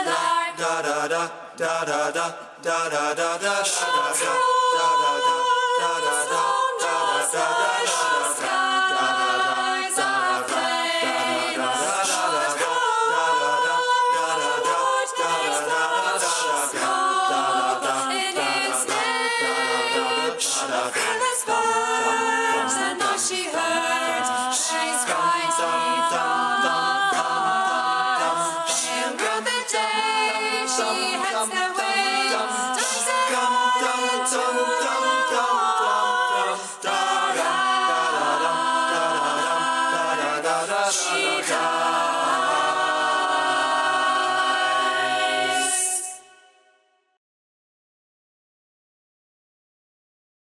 the lark. She heard, she's rising from the and through the day she heads their way. She died.